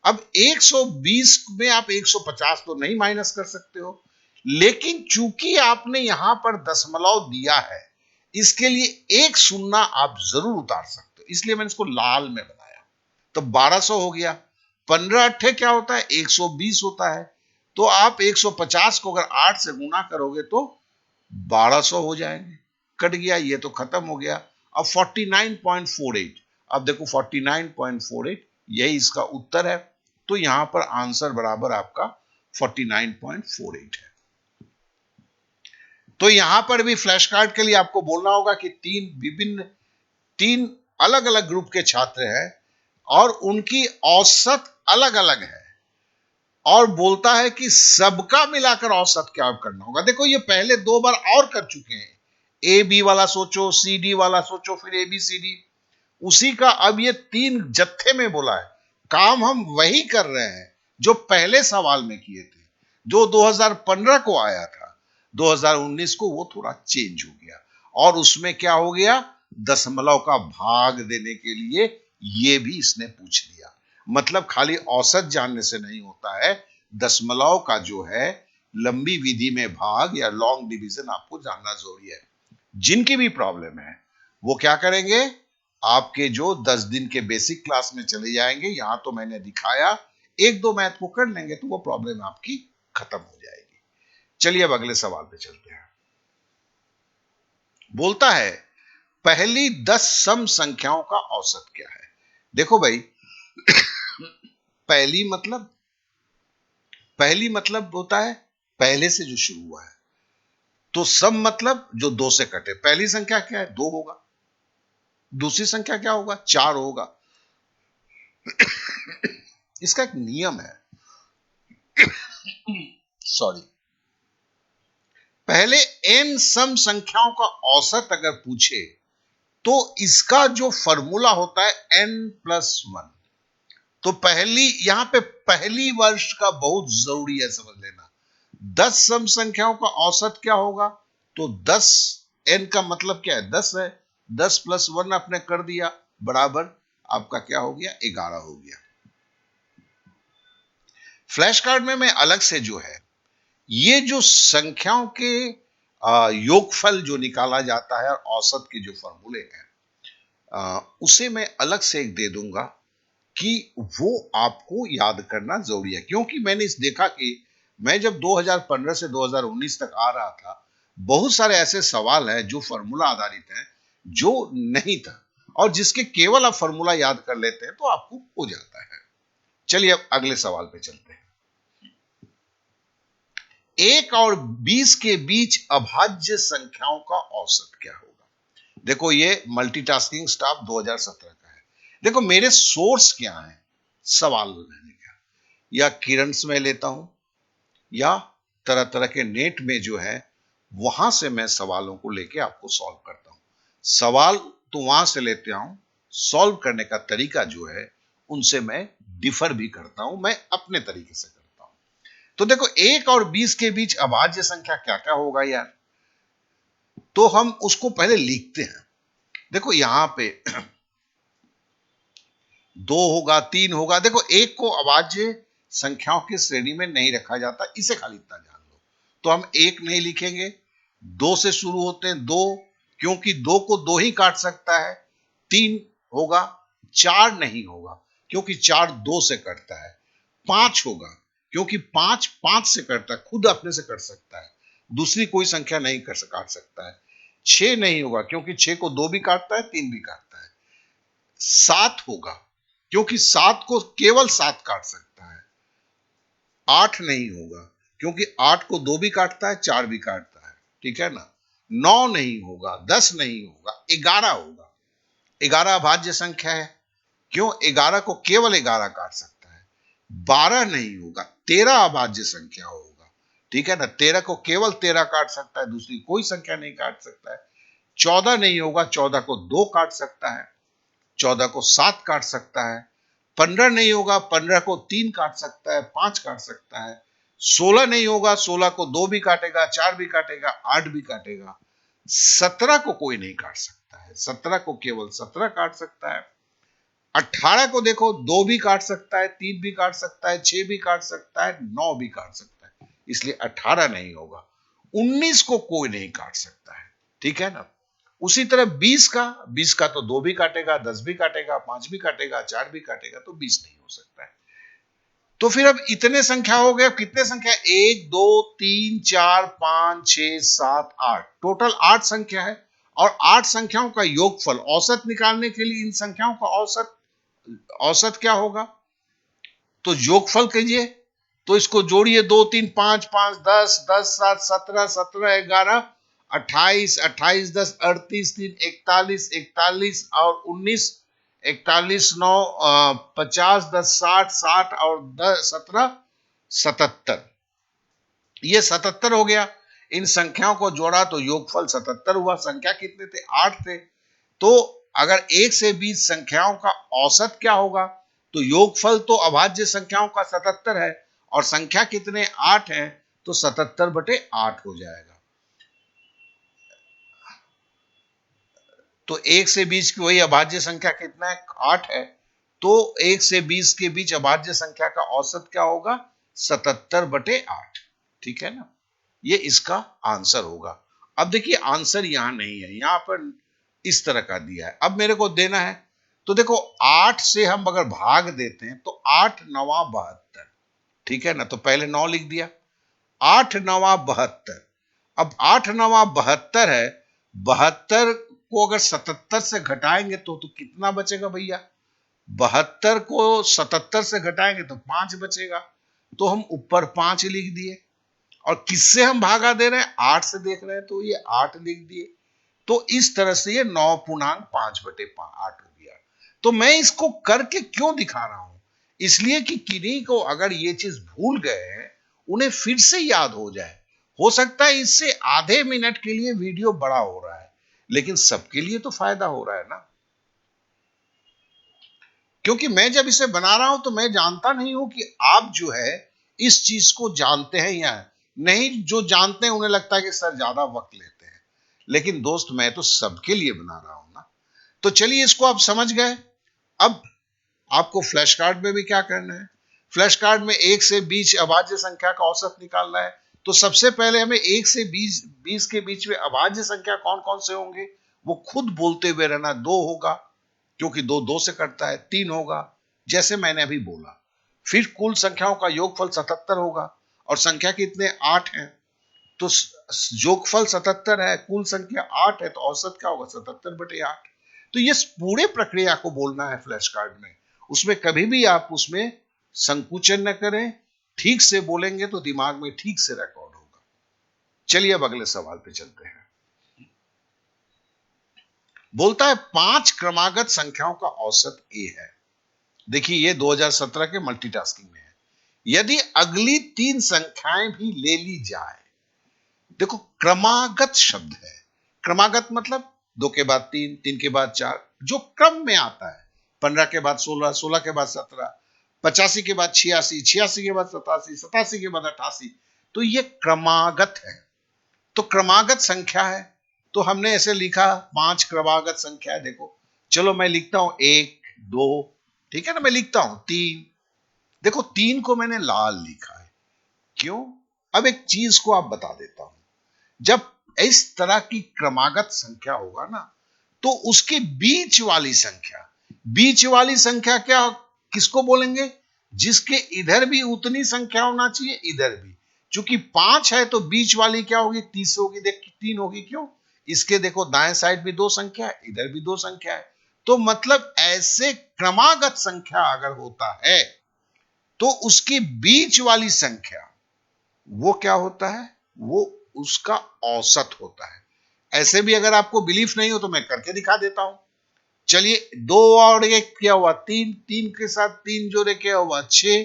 अब 120 में आप 150 तो नहीं माइनस कर सकते हो, लेकिन चूंकि आपने यहां पर दशमलव दिया है, इसके लिए एक शून्य आप जरूर उतार सकते हो, इसलिए मैंने इसको लाल में बनाया। तो 1200 हो गया। 15 अट्ठे क्या होता है, 120 होता है, तो आप 150 को अगर 8 से गुना करोगे तो 1200 हो जाएंगे। कट गया, ये तो खत्म हो गया। अब 49.48, अब देखो 49.48 यही इसका उत्तर है। तो यहां पर आंसर बराबर आपका 49.48 है। तो यहां पर भी फ्लैश कार्ड के लिए आपको बोलना होगा कि तीन अलग अलग ग्रुप के छात्र हैं और उनकी औसत अलग अलग है, और बोलता है कि सबका मिलाकर औसत क्या करना होगा। देखो ये पहले 2 बार और कर चुके हैं, ए बी वाला सोचो, सी डी वाला सोचो, फिर ए बी सी डी, उसी का अब ये 3 जत्थे में बोला है। काम हम वही कर रहे हैं जो पहले सवाल में किए थे, जो 2015 को आया था। 2019 को वो थोड़ा चेंज हो गया, और उसमें क्या हो गया, दशमलव का भाग देने के लिए ये भी इसने पूछ लिया। मतलब खाली औसत जानने से नहीं होता है, दशमलव का जो है लंबी विधि में भाग या लॉन्ग डिवीजन आपको जानना जरूरी है। जिनकी भी प्रॉब्लम है वो क्या करेंगे, आपके जो 10 दिन के बेसिक क्लास में चले जाएंगे, यहां तो मैंने दिखाया, 1-2 मैथ को कर लेंगे तो वो प्रॉब्लम आपकी खत्म हो जाएगी। चलिए अब अगले सवाल पे चलते हैं। बोलता है पहली 10 सम संख्याओं का औसत क्या है। देखो भाई, पहली मतलब होता है पहले से जो शुरू हुआ है, तो सम मतलब जो 2 से कटे। पहली संख्या क्या है, 2 होगा। दूसरी संख्या क्या होगा, 4 होगा। इसका एक नियम है, सॉरी, पहले n सम संख्याओं का औसत अगर पूछे तो इसका जो फॉर्मूला होता है n+1। तो यहां पे पहली वर्ष का बहुत जरूरी है समझ लेना। 10 सम संख्याओं का औसत क्या होगा, तो 10, n का मतलब क्या है, 10 है, 10+1 आपने कर दिया, बराबर आपका क्या हो गया, 11 हो गया। फ्लैश कार्ड में मैं अलग से जो है ये जो संख्याओं के योगफल जो निकाला जाता है और औसत के जो फॉर्मूले हैं, उसे मैं अलग से एक दे दूंगा कि वो आपको याद करना जरूरी है। क्योंकि मैंने इस देखा कि मैं जब 2015 से 2019 तक आ रहा था, बहुत सारे ऐसे सवाल हैं जो फॉर्मूला आधारित हैं, जो नहीं था, और जिसके केवल आप फॉर्मूला याद कर लेते हैं तो आपको हो जाता है। चलिए अब अगले सवाल पे चलते हैं। 1 और 20 के बीच अभाज्य संख्याओं का औसत क्या होगा। देखो ये मल्टीटास्किंग स्टाफ 2017 का है। देखो मेरे सोर्स क्या है सवाल लेने का, या किरणस में लेता हूं, या तरह तरह के नेट में जो है वहां से मैं सवालों को लेके आपको सॉल्व करता हूं। सवाल तो वहां से लेते हूं, सॉल्व करने का तरीका जो है उनसे मैं डिफर भी करता हूं, मैं अपने तरीके से करता हूं। तो देखो 1 और 20 के बीच अभाज्य संख्या क्या क्या होगा यार, तो हम उसको पहले लिखते हैं। देखो यहां पे 2 होगा, 3 होगा। देखो 1 को अभाज्य संख्याओं की श्रेणी में नहीं रखा जाता, इसे खाली इतना जान लो। तो हम 1 नहीं लिखेंगे, 2 से शुरू होते हैं, 2, क्योंकि 2 को 2 ही काट सकता है। 3 होगा, 4 नहीं होगा क्योंकि 4 2 से कटता है। 5 होगा क्योंकि 5 5 से कटता है, खुद अपने से कट सकता है, दूसरी कोई संख्या नहीं काट सकता है। 6 नहीं होगा क्योंकि 6 को 2 भी काटता है, 3 भी काटता है। 7 होगा क्योंकि 7 को केवल 7 काट सकता है। 8 नहीं होगा क्योंकि 8 को 2 भी काटता है, 4 भी काटता है, ठीक है ना। 9 नहीं होगा, 10 नहीं होगा, 11 होगा। 11 अभाज्य संख्या है, क्यों, 11 को केवल 11 काट सकता है। 12 नहीं होगा, 13 अभाज्य संख्या होगा, ठीक है ना। 13 को केवल 13 काट सकता है, दूसरी कोई संख्या नहीं काट सकता है। 14 नहीं होगा, 14 को 2 काट सकता है, 14 को 7 काट सकता है। 15 नहीं होगा, 15 को 3 काट सकता है, 5 काट सकता है। 16 नहीं होगा, 16 को 2 भी काटेगा, 4 भी काटेगा, 8 भी काटेगा। 17 को कोई नहीं काट सकता है, 17 को केवल 17 काट सकता है। 18 को देखो 2 भी काट सकता है, 3 भी काट सकता है, 6 भी काट सकता है, 9 भी काट सकता है, इसलिए 18 नहीं होगा। 19 को कोई नहीं काट सकता है, ठीक है ना। उसी तरह 20 का तो 2 भी काटेगा, 10 भी काटेगा, 5 भी काटेगा, 4 भी काटेगा, तो 20 नहीं हो सकता है। तो फिर अब इतने संख्या हो गए, कितने संख्या, 1 2 3 4 5 6 7 8, टोटल 8 संख्या है। और 8 संख्याओं का योगफल औसत निकालने के लिए इन संख्याओं का औसत औसत क्या होगा? तो योगफल कीजिए, तो इसको जोड़िए, 2 3 5 5 10 10 7 17 17 11 28 28 10 38 3 41 41 और 19 41 9 50 10 60 60 और 10 17 77। ये 77 हो गया। इन संख्याओं को जोड़ा तो योगफल 77 हुआ। संख्या कितने थे? 8 थे। तो अगर 1 से 20 संख्याओं का औसत क्या होगा? तो योगफल तो अभाज्य संख्याओं का 77 है और संख्या कितने? 8 है, तो 77/8 हो जाएगा। तो 1 से 20 की वही अभाज्य संख्या कितना है? 8 है। तो 1 से 20 के बीच अभाज्य संख्या का औसत क्या होगा? 77/8। ठीक है ना? ये इसका आंसर होगा। अब देखिए आंसर यहां नहीं है, यहां पर इस तरह का दिया है। अब मेरे को देना है, तो देखो 8 से हम अगर भाग देते हैं तो 8 नवा 72। ठीक है ना? तो पहले 9 लिख दिया। 8 नवा 72। अब 8 नवा 72 है। 72 को अगर 77 से घटाएंगे तो कितना बचेगा भैया? 72 को 77 से घटाएंगे तो 5 बचेगा। तो हम ऊपर 5 लिख दिए। और किससे हम भागा दे रहे हैं? 8 से देख रहे हैं, तो ये 8 लिख दिए। तो इस तरह से ये 9.5/8 हो गया। तो मैं इसको करके क्यों दिखा रहा हूं? इसलिए कि किन्हीं को अगर ये चीज भूल गए हैं, उन्हें फिर से याद हो जाए। हो सकता है इससे आधे मिनट के लिए वीडियो बड़ा हो रहा है, लेकिन सबके लिए तो फायदा हो रहा है ना। क्योंकि मैं जब इसे बना रहा हूं तो मैं जानता नहीं हूं कि आप जो है इस चीज को जानते हैं या नहीं। जो जानते हैं उन्हें लगता है कि सर ज्यादा वक्त लेते हैं, लेकिन दोस्त मैं तो सबके लिए बना रहा हूं ना। तो चलिए इसको आप समझ गए। अब आपको फ्लैश कार्ड में भी क्या करना है? फ्लैश कार्ड में 1 से 20 अभाज्य संख्या का औसत निकालना है। तो सबसे पहले हमें 1 से 20 के बीच में अभाज्य संख्या कौन कौन से होंगे वो खुद बोलते हुए रहना। 2 होगा, क्योंकि 2 2 से कटता है। 3 होगा, जैसे मैंने अभी बोला। फिर कुल संख्याओं का योगफल 77 होगा और संख्या कितने? 8 है। तो योगफल 77 है, कुल संख्या 8 है, तो औसत क्या होगा? 77/8। तो ये पूरे प्रक्रिया को बोलना है फ्लैश कार्ड में। उसमें कभी भी आप उसमें संकुचन न करें। ठीक से बोलेंगे तो दिमाग में ठीक से रिकॉर्ड होगा। चलिए अब अगले सवाल पे चलते हैं। बोलता है 5 क्रमागत संख्याओं का औसत ए है। देखिए ये 2017 के मल्टीटास्किंग में है। यदि अगली 3 संख्याएं भी ले ली जाए। देखो क्रमागत शब्द है। क्रमागत मतलब 2 के बाद 3, 3 के बाद 4, जो क्रम में आता है। 15 के बाद 16, 16 के बाद 17, 85 के बाद 86, 86 के बाद 87, 87 के बाद 88। तो ये क्रमागत है। तो क्रमागत संख्या है, तो हमने ऐसे लिखा 5 क्रमागत संख्या है। देखो चलो मैं लिखता हूं 1 2, ठीक है ना? मैं लिखता हूं 3। देखो 3 को मैंने लाल लिखा है। क्यों? अब एक चीज को आप बता देता हूं। जब इस तरह की क्रमागत संख्या होगा ना, तो उसके बीच वाली संख्या क्या किसको बोलेंगे? जिसके इधर भी उतनी संख्या होना चाहिए, इधर भी। चूंकि 5 है तो बीच वाली क्या होगी? 30 होगी। देख 3 होगी। क्यों? इसके देखो दाएं साइड भी 2 संख्या है, इधर भी 2 संख्या है। तो मतलब ऐसे क्रमागत संख्या अगर होता है तो उसकी बीच वाली संख्या वो क्या होता है? वो उसका औसत होता है। ऐसे भी अगर आपको बिलीफ नहीं हो तो मैं करके दिखा देता हूं। चलिए 2 और 1 क्या हुआ? 3, 3 के साथ 3 जोड़े क्या हुआ? 6,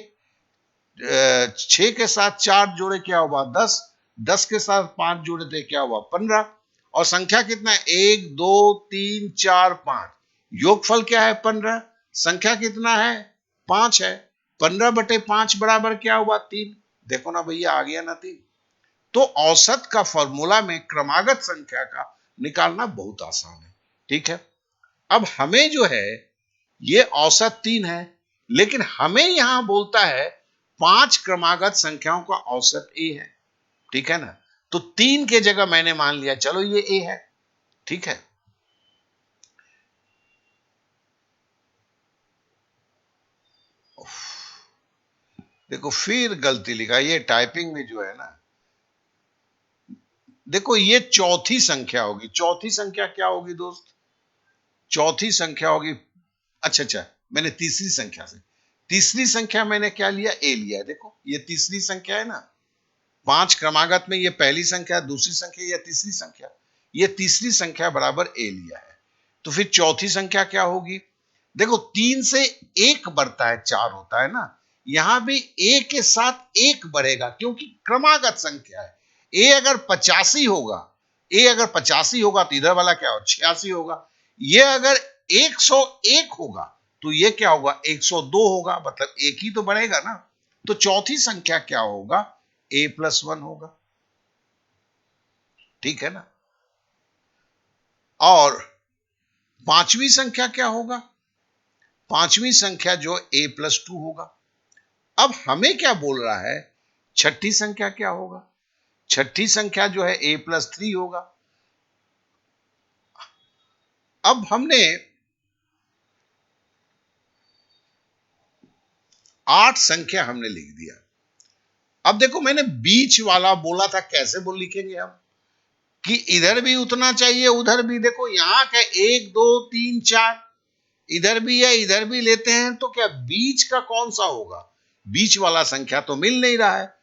6 के साथ 4 जोड़े क्या हुआ? 10, 10 के साथ 5 जोड़े थे क्या हुआ? 15। और संख्या कितना है? 1 2 3 4 5। योगफल क्या है? 15। संख्या कितना है? 5 है। 15/5 बराबर क्या हुआ? 3। देखो ना भैया आ गया ना 3। तो औसत का फॉर्मूला में क्रमागत संख्या का निकालना बहुत आसान है। ठीक है? अब हमें जो है ये औसत 3 है, लेकिन हमें यहां बोलता है 5 क्रमागत संख्याओं का औसत ए है। ठीक है ना? तो 3 के जगह मैंने मान लिया चलो ये ए है। ठीक है? देखो फिर गलती लिखा। ये टाइपिंग में जो है ना, देखो ये चौथी संख्या होगी। चौथी संख्या क्या होगी दोस्त? चौथी संख्या होगी, अच्छा अच्छा, मैंने तीसरी संख्या से, तीसरी संख्या मैंने क्या लिया? ए लिया। देखो ये तीसरी संख्या है ना, 5 क्रमागत में ये पहली संख्या, दूसरी संख्या या तीसरी संख्या, ये तीसरी संख्या बराबर ए लिया है। तो फिर चौथी संख्या क्या होगी? देखो 3 से 1 बढ़ता है 4 होता है ना, यहां भी ए के साथ 1 बढ़ेगा क्योंकि क्रमागत संख्या है। ए अगर 85 होगा, ए अगर 85 होगा तो इधर वाला क्या होगा? 86 होगा। ये अगर 101 होगा तो ये क्या होगा? 102 होगा, मतलब एक ही तो बढ़ेगा ना। तो चौथी संख्या क्या होगा? a+1 होगा, ठीक है ना। और पांचवी संख्या क्या होगा? पांचवी संख्या जो a+2 होगा। अब हमें क्या बोल रहा है? छठी संख्या क्या होगा? छठी संख्या जो है a+3 होगा। अब हमने 8 संख्या हमने लिख दिया। अब देखो मैंने बीच वाला बोला था, कैसे बोल लिखेंगे हम कि इधर भी उतना चाहिए उधर भी। देखो यहां क्या 1 2 3 4, इधर भी है इधर भी लेते हैं तो क्या बीच का कौन सा होगा? बीच वाला संख्या तो मिल नहीं रहा है।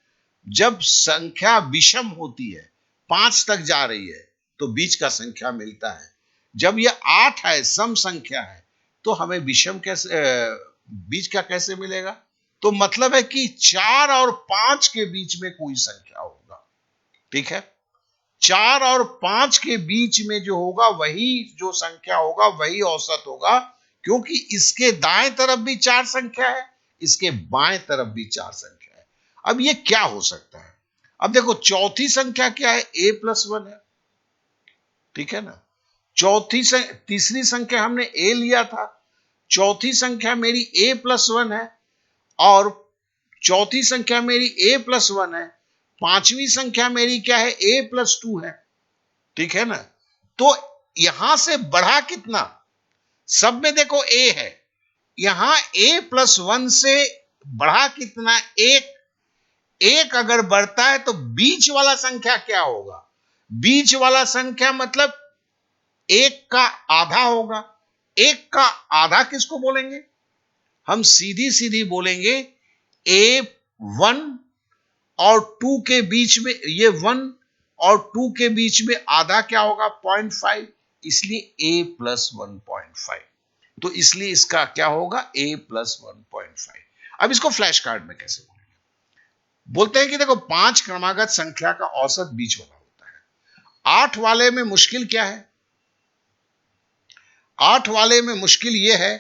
जब संख्या विषम होती है, 5 तक जा रही है, तो बीच का संख्या मिलता है। जब यह 8 है, सम संख्या है, तो हमें विषम कैसे बीच का कैसे मिलेगा? तो मतलब है कि 4 और 5 के बीच में कोई संख्या होगा, ठीक है। 4 और 5 के बीच में जो होगा वही जो संख्या होगा वही औसत होगा, क्योंकि इसके दाएं तरफ भी 4 संख्या है, इसके बाएं तरफ भी 4 संख्या है। अब ये क्या हो सकता है? अब देखो चौथी संख्या क्या है? a+1 है, ठीक है ना। तीसरी संख्या हमने a लिया था, चौथी संख्या मेरी a+1 है, और चौथी संख्या मेरी a+1 है, पांचवी संख्या मेरी क्या है? a+2 है, ठीक है ना। तो यहां से बढ़ा कितना? सब में देखो a है, यहां a+1 से बढ़ा कितना? एक। एक अगर बढ़ता है तो बीच वाला संख्या क्या होगा? बीच वाला संख्या मतलब एक का आधा होगा। एक का आधा किसको बोलेंगे? हम सीधी सीधी बोलेंगे a1 और 2 के बीच में, ये 1 और 2 के बीच में आधा क्या होगा? 0.5, इसलिए a+1.5। तो इसलिए इसका क्या होगा? a+1.5। अब इसको फ्लैश कार्ड में कैसे बोलेंगे? बोलते हैं कि देखो 5 क्रमागत संख्या का औसत बीच वाला होता है। 8 वाले में मुश्किल क्या है? 8 वाले में मुश्किल यह है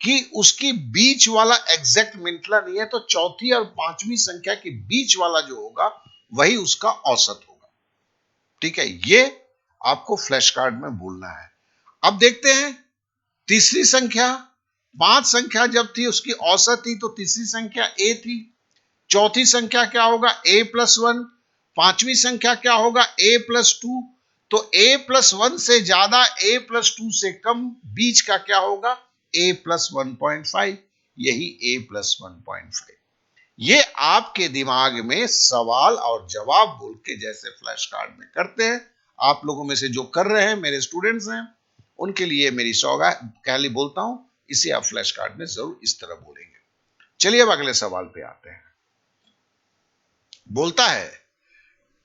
कि उसकी बीच वाला एग्जैक्ट मिलता नहीं है, तो चौथी और पांचवी संख्या के बीच वाला जो होगा वही उसका औसत होगा, ठीक है। ये आपको फ्लैश कार्ड में बोलना है। अब देखते हैं तीसरी संख्या। 5 संख्या जब थी उसकी औसत थी तो तीसरी संख्या a थी। चौथी संख्या क्या होगा? a+1। पांचवी संख्या क्या होगा? a+2। तो a+1 से ज्यादा, a+2 से कम, बीच का क्या होगा? a+1.5। यही a+1.5। ये आपके दिमाग में सवाल और जवाब बोल के जैसे फ्लैश कार्ड में करते हैं, आप लोगों में से जो कर रहे हैं मेरे स्टूडेंट्स हैं, उनके लिए मेरी सौगात कहली बोलता हूं, इसे आप फ्लैश कार्ड में जरूर इस तरह बोलेंगे। चलिए अब अगले सवाल पे आते हैं। बोलता है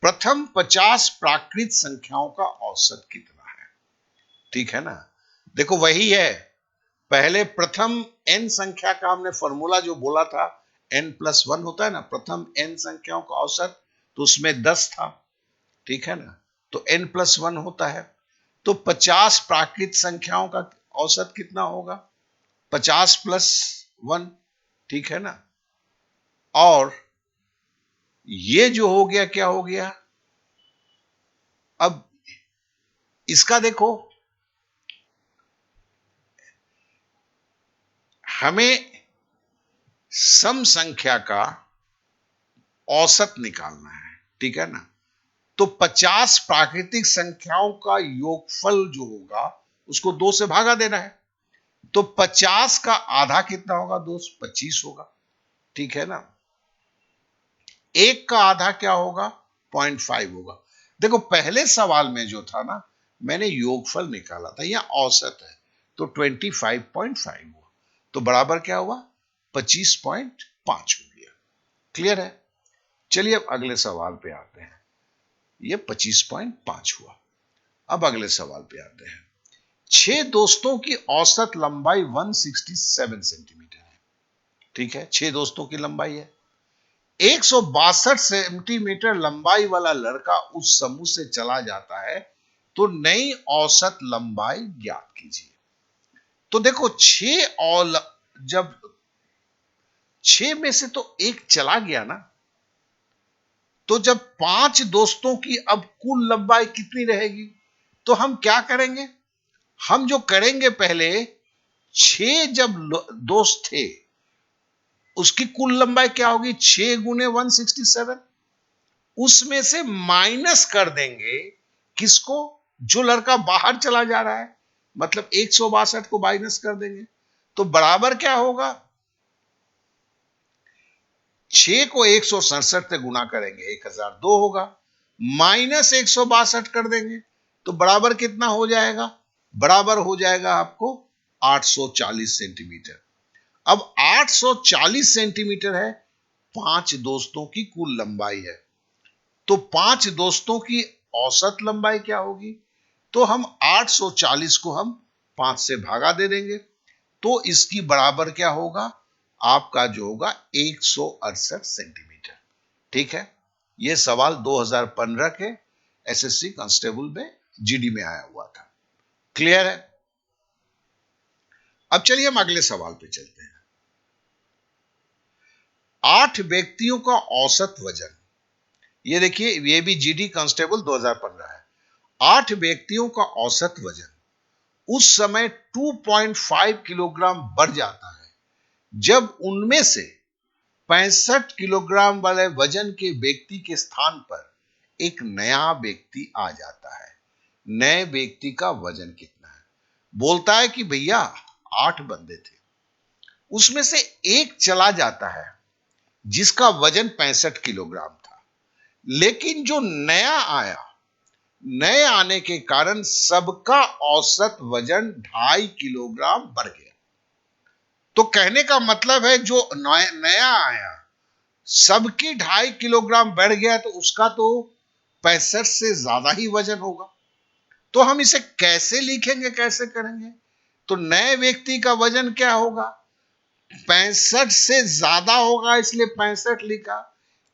प्रथम 50 प्राकृत संख्याओं का औसत कितना है, ठीक है ना। देखो वही है, पहले प्रथम n संख्या का हमने फॉर्मूला जो बोला था, n+1 होता है ना, प्रथम n संख्याओं का औसत, तो उसमें 10 था, ठीक है ना। तो n+1 होता है। तो 50 प्राकृत संख्याओं का औसत कितना होगा? 50+1, ठीक है ना। और ये जो हो गया क्या हो गया? अब इसका देखो, हमें सम संख्या का औसत निकालना है, ठीक है ना। तो 50 प्राकृतिक संख्याओं का योगफल जो होगा उसको 2 से भागा देना है। तो 50 का आधा कितना होगा दोस्त? 25 होगा, ठीक है ना। एक का आधा क्या होगा? 0.5 होगा। देखो पहले सवाल में जो था ना, मैंने योगफल निकाला था, यह औसत है, तो 25.5 हुआ, तो बराबर क्या हुआ, 25.5 हो गया। क्लियर है? चलिए अब अगले सवाल पे आते हैं। ये 25.5 हुआ। अब अगले सवाल पे आते हैं। 6 दोस्तों की औसत लंबाई 167 सेंटीमीटर है। ठीक है, 6 दोस्तों की लंबाई है। 162 सेंटीमीटर लंबाई वाला लड़का उस समूह से चला जाता है, तो नई औसत लंबाई ज्ञात कीजिए। तो देखो 6 और जब 6 में से तो एक चला गया ना, तो जब 5 दोस्तों की अब कुल लंबाई कितनी रहेगी? तो हम क्या करेंगे? हम जो करेंगे पहले, 6 जब दोस्त थे, उसकी कुल लंबाई क्या होगी? 6 गुने 167। उसमें से माइनस कर देंगे किसको? जो लड़का बाहर चला जा रहा है, मतलब 162 को माइनस कर देंगे, तो बराबर क्या होगा? 6 को 167 से गुना करेंगे, 1002 होगा, माइनस 162 कर देंगे, तो बराबर कितना हो जाएगा? बराबर हो जाएगा आपको 840 सेंटीमीटर। अब 840 सेंटीमीटर है, 5 दोस्तों की कुल लंबाई है, तो 5 दोस्तों की औसत लंबाई क्या होगी? तो हम 840 को हम 5 से भागा दे देंगे, तो इसकी बराबर क्या होगा? आपका जो होगा 168 सेंटीमीटर। ठीक है, यह सवाल 2015 के एसएससी कांस्टेबल में जीडी में आया हुआ था। क्लियर है? अब चलिए हम अगले सवाल पे चलते हैं। 8 व्यक्तियों का औसत वजन, ये देखिए, ये भी जीडी कांस्टेबल 2015 है। 8 व्यक्तियों का औसत वजन उस समय 2.5 किलोग्राम बढ़ जाता है जब उनमें से 65 किलोग्राम वाले वजन के व्यक्ति के स्थान पर एक नया व्यक्ति आ जाता है। नए व्यक्ति का वजन कितना है? बोलता है कि भैया 8 बंदे थे, उसमें से एक चला जाता है जिसका वजन 65 किलोग्राम था, लेकिन जो नया आया, नए आने के कारण सबका औसत वजन 2.5 किलोग्राम बढ़ गया। तो कहने का मतलब है जो नया आया, सबकी 2.5 किलोग्राम बढ़ गया, तो उसका तो 65 से ज्यादा ही वजन होगा। तो हम इसे कैसे लिखेंगे, कैसे करेंगे? तो नए व्यक्ति का वजन क्या होगा? 65 से ज्यादा होगा, इसलिए 65 लिखा।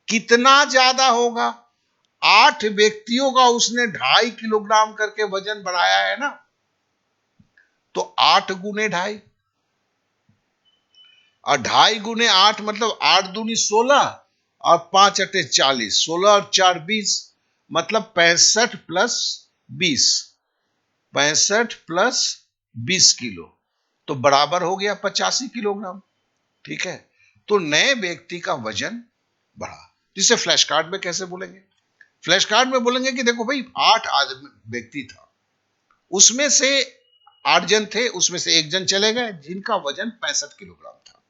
कितना ज्यादा होगा? 8 व्यक्तियों का उसने 2.5 किलोग्राम करके वजन बढ़ाया है ना, तो 8 गुने 2.5, और 2.5 गुने 8 मतलब 8 दूनी 16 और 5 अटे 40, 16 और 4 20, मतलब 65 प्लस 20, 65 प्लस 20 किलो, तो बराबर हो गया 85 किलोग्राम। ठीक है, तो नए व्यक्ति का वजन बढ़ा, जिसे फ्लैश कार्ड में कैसे बोलेंगे? फ्लैश कार्ड में बोलेंगे कि देखो भाई 8 आदमी व्यक्ति था, उसमें से 8 जन थे, उसमें से एक जन चले गए जिनका वजन 65 किलोग्राम था।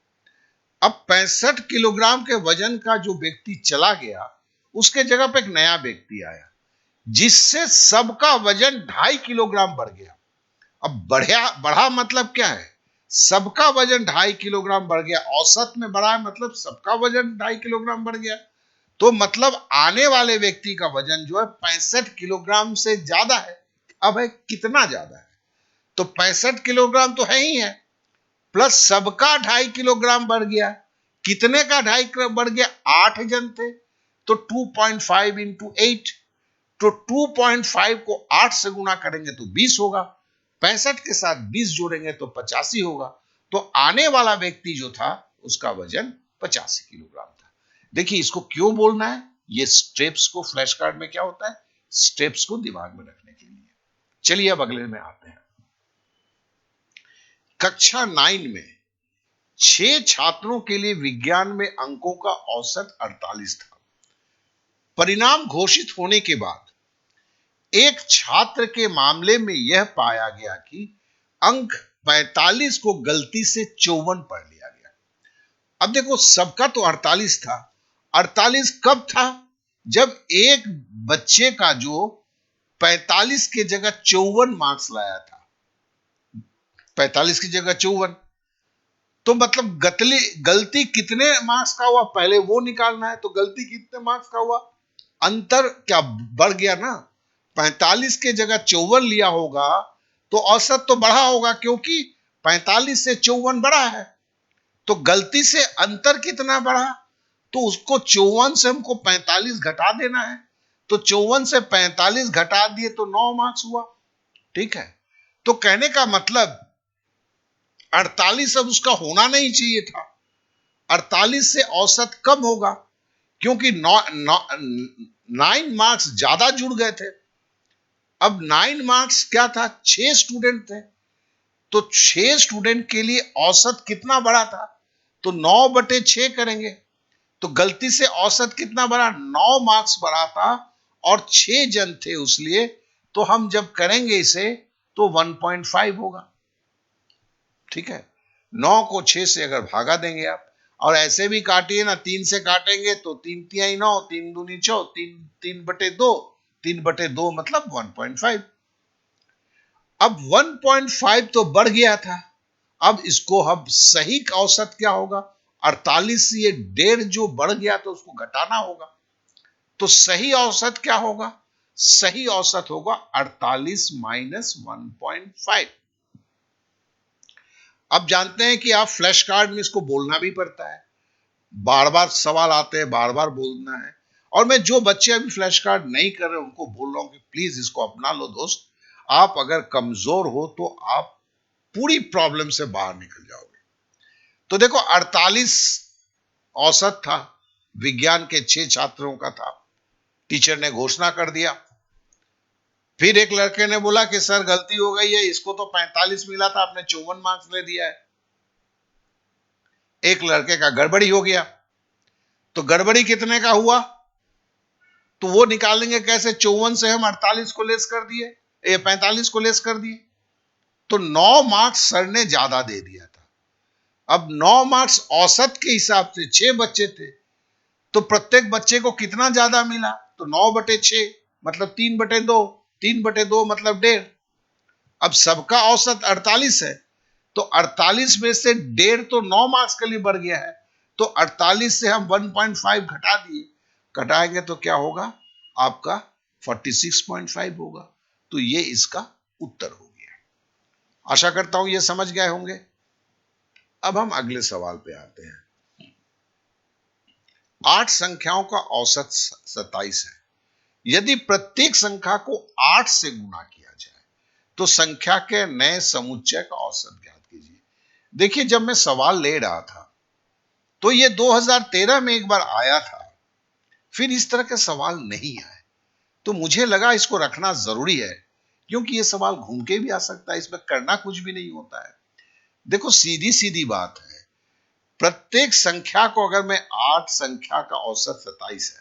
अब 65 किलोग्राम के वजन का जो व्यक्ति चला गया, उसके जगह पे एक नया व्यक्ति आया, जिससे सबका वजन 2.5 किलोग्राम बढ़ गया। अब बढ़ा मतलब क्या है? सबका वजन 2.5 किलोग्राम बढ़ गया, औसत में बढ़ा है मतलब सबका वजन 2.5 किलोग्राम बढ़ गया। तो मतलब आने वाले व्यक्ति का वजन जो है 65 किलोग्राम से ज्यादा है। अब है कितना ज्यादा है? तो 65 किलोग्राम तो है ही है, प्लस सबका 2.5 किलोग्राम बढ़ गया। कितने का 2.5 बढ़ गया? 8 जन थे, तो 2.5 इंटू 8, तो 2.5 को 8 से गुना करेंगे तो 20 होगा, 65 के साथ 20 जोड़ेंगे तो 85 होगा। तो आने वाला व्यक्ति जो था, उसका वजन 85 किलोग्राम था। देखिए इसको क्यों बोलना है, ये स्टेप्स को फ्लैश कार्ड में क्या होता है, स्टेप्स को दिमाग में रखने के लिए। चलिए अब अगले में आते हैं। कक्षा 9 में 6 छात्रों के लिए विज्ञान में अंकों का औसत 48 था। परिणाम घोषित होने के बाद एक छात्र के मामले में यह पाया गया कि अंक 45 को गलती से 54 पढ़ लिया गया। अब देखो सबका तो 48 था, 48 कब था? जब एक बच्चे का जो 45 के जगह 54 मार्क्स लाया था, 45 की जगह 54, तो मतलब गलती कितने मार्क्स का हुआ पहले वो निकालना है। तो गलती कितने मार्क्स का हुआ, अंतर क्या बढ़ गया ना, 45 के जगह 54 लिया होगा तो औसत तो बढ़ा होगा, क्योंकि 45 से 54 बढ़ा है। तो गलती से अंतर कितना बढ़ा, तो उसको 54 से हमको 45 घटा देना है। तो 54 से 45 घटा दिए तो 9 मार्क्स हुआ। ठीक है, तो कहने का मतलब 48 अब उसका होना नहीं चाहिए था, 48 से औसत कम होगा, क्योंकि 9 मार्क्स ज्यादा जुड़ गए थे। अब 9 मार्क्स क्या था, 6 स्टूडेंट थे, तो 6 स्टूडेंट के लिए औसत कितना बड़ा था, तो 9/6 करेंगे। तो गलती से औसत कितना बड़ा, 9 मार्क्स बड़ा था और 6 जन थे उसलिए, तो हम जब करेंगे इसे तो 1.5 होगा। ठीक है, 9 को 6 से अगर भागा देंगे आप, और ऐसे भी काटिए ना, 3 से काटेंगे तो 3×3 9, 3×2 4, 3/2, 3/2 मतलब 1.5। अब 1.5 तो बढ़ गया था, अब इसको हम सही औसत क्या होगा, 48 से ये 1.5 जो बढ़ गया तो उसको घटाना होगा। तो सही औसत क्या होगा, सही औसत होगा 48 माइनस 1.5। अब जानते हैं कि आप फ्लैश कार्ड में इसको बोलना भी पड़ता है, बार बार सवाल आते हैं, बार बार बोलना है। और मैं जो बच्चे अभी फ्लैश कार्ड नहीं कर रहे उनको बोल रहा हूं कि प्लीज इसको अपना लो दोस्त। आप अगर कमजोर हो तो आप पूरी प्रॉब्लम से बाहर निकल जाओगे। तो देखो 48 औसत था, विज्ञान के 6 छात्रों का था, टीचर ने घोषणा कर दिया। फिर एक लड़के ने बोला कि सर गलती हो गई है, इसको तो 45 मिला था, आपने 54 मार्क्स ले दिया है। एक लड़के का गड़बड़ी हो गया, तो गड़बड़ी कितने का हुआ, तो वो निकालेंगे कैसे, 54 से हम 48 को लेस कर दिए, ये 45 को लेस कर दिए, तो 9 मार्क्स सर ने ज्यादा दे दिया था। अब 9 मार्क्स औसत के हिसाब से 6 बच्चे थे, तो प्रत्येक बच्चे को कितना ज्यादा मिला, तो 9/6 मतलब 3/2, 3/2 मतलब 1.5। अब सबका औसत 48 है, तो 48 में से 1.5 तो 9 मार्क्स के लिए बढ़ गया है, तो 48 से हम 1.5 घटा दिए, घटाएंगे तो क्या होगा आपका 46.5 होगा। तो ये इसका उत्तर हो गया। आशा करता हूं ये समझ गए होंगे। अब हम अगले सवाल पे आते हैं। 8 संख्याओं का औसत 27 है, यदि प्रत्येक संख्या को 8 से गुणा किया जाए तो संख्या के नए समुच्चय का औसत ज्ञात कीजिए। देखिए, जब मैं सवाल ले रहा था तो ये 2013 में एक बार आया था, फिर इस तरह के सवाल नहीं आए, तो मुझे लगा इसको रखना जरूरी है, क्योंकि ये सवाल घूम के भी आ सकता है, इसमें करना कुछ भी नहीं होता है। देखो, सीधी सीधी बात है, प्रत्येक संख्या को अगर मैं 8 संख्या का औसत 27 है,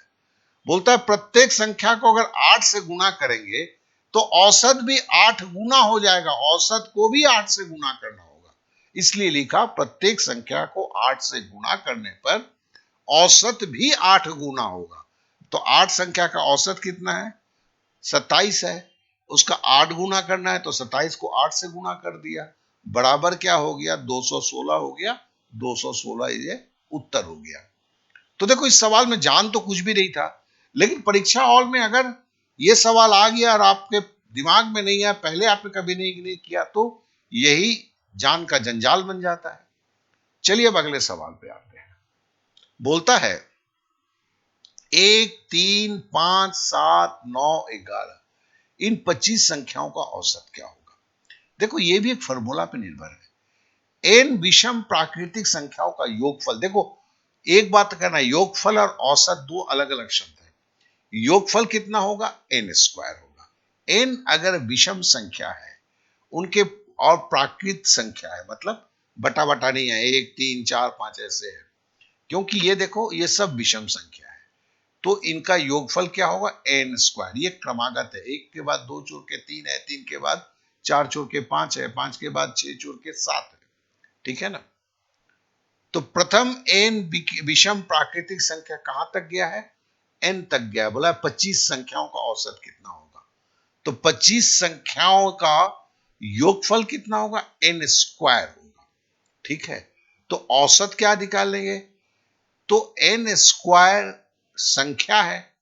बोलता है प्रत्येक संख्या को अगर 8 से गुना करेंगे तो औसत भी 8 गुना हो जाएगा, औसत को भी 8 से गुना करना होगा। इसलिए लिखा प्रत्येक संख्या को 8 से गुना करने पर औसत भी 8 गुना होगा। तो 8 संख्या का औसत कितना है, 27 है, उसका 8 गुना करना है, तो 27 को 8 से गुना कर दिया, बराबर क्या हो गया, 216 हो गया। 216 ये उत्तर हो गया। तो देखो, इस सवाल में जान तो कुछ भी नहीं था, लेकिन परीक्षा हॉल में अगर ये सवाल आ गया और आपके दिमाग में नहीं है, पहले आपने कभी नहीं किया, तो यही जान का जंजाल बन जाता है। चलिए अब अगले सवाल पे आते हैं। बोलता है 1 3 5 7 9 11 इन 25 संख्याओं का औसत क्या होगा। देखो, ये भी एक फॉर्मूला पे निर्भर है। एन विषम प्राकृतिक संख्याओं का योगफल, देखो एक बात कहना, योगफल और औसत दो अलग अलग शब्द है। योगफल कितना होगा, एन स्क्वायर होगा। एन अगर विषम संख्या है उनके, और प्राकृत संख्या है, मतलब बटा बटा नहीं है, 1 3 4 5 ऐसे है, क्योंकि ये देखो ये सब विषम संख्या है, तो इनका योगफल क्या होगा, एन स्क्वायर। ये क्रमागत है, एक के बाद दो जोड़ के 3 है, 3 के बाद 4 जोड़ के 5 है, 5 के बाद 6 जोड़ के 7 है। ठीक है ना। तो प्रथम एन विषम प्राकृतिक संख्या कहां तक गया है, n तक गया, बोला 25 संख्याओं का औसत कितना होगा। तो 25 संख्याओं का योगफल कितना होगा, n स्क्वायर होगा। ठीक है, तो औसत क्या निकालेंगे, तो n स्क्वायर संख्या है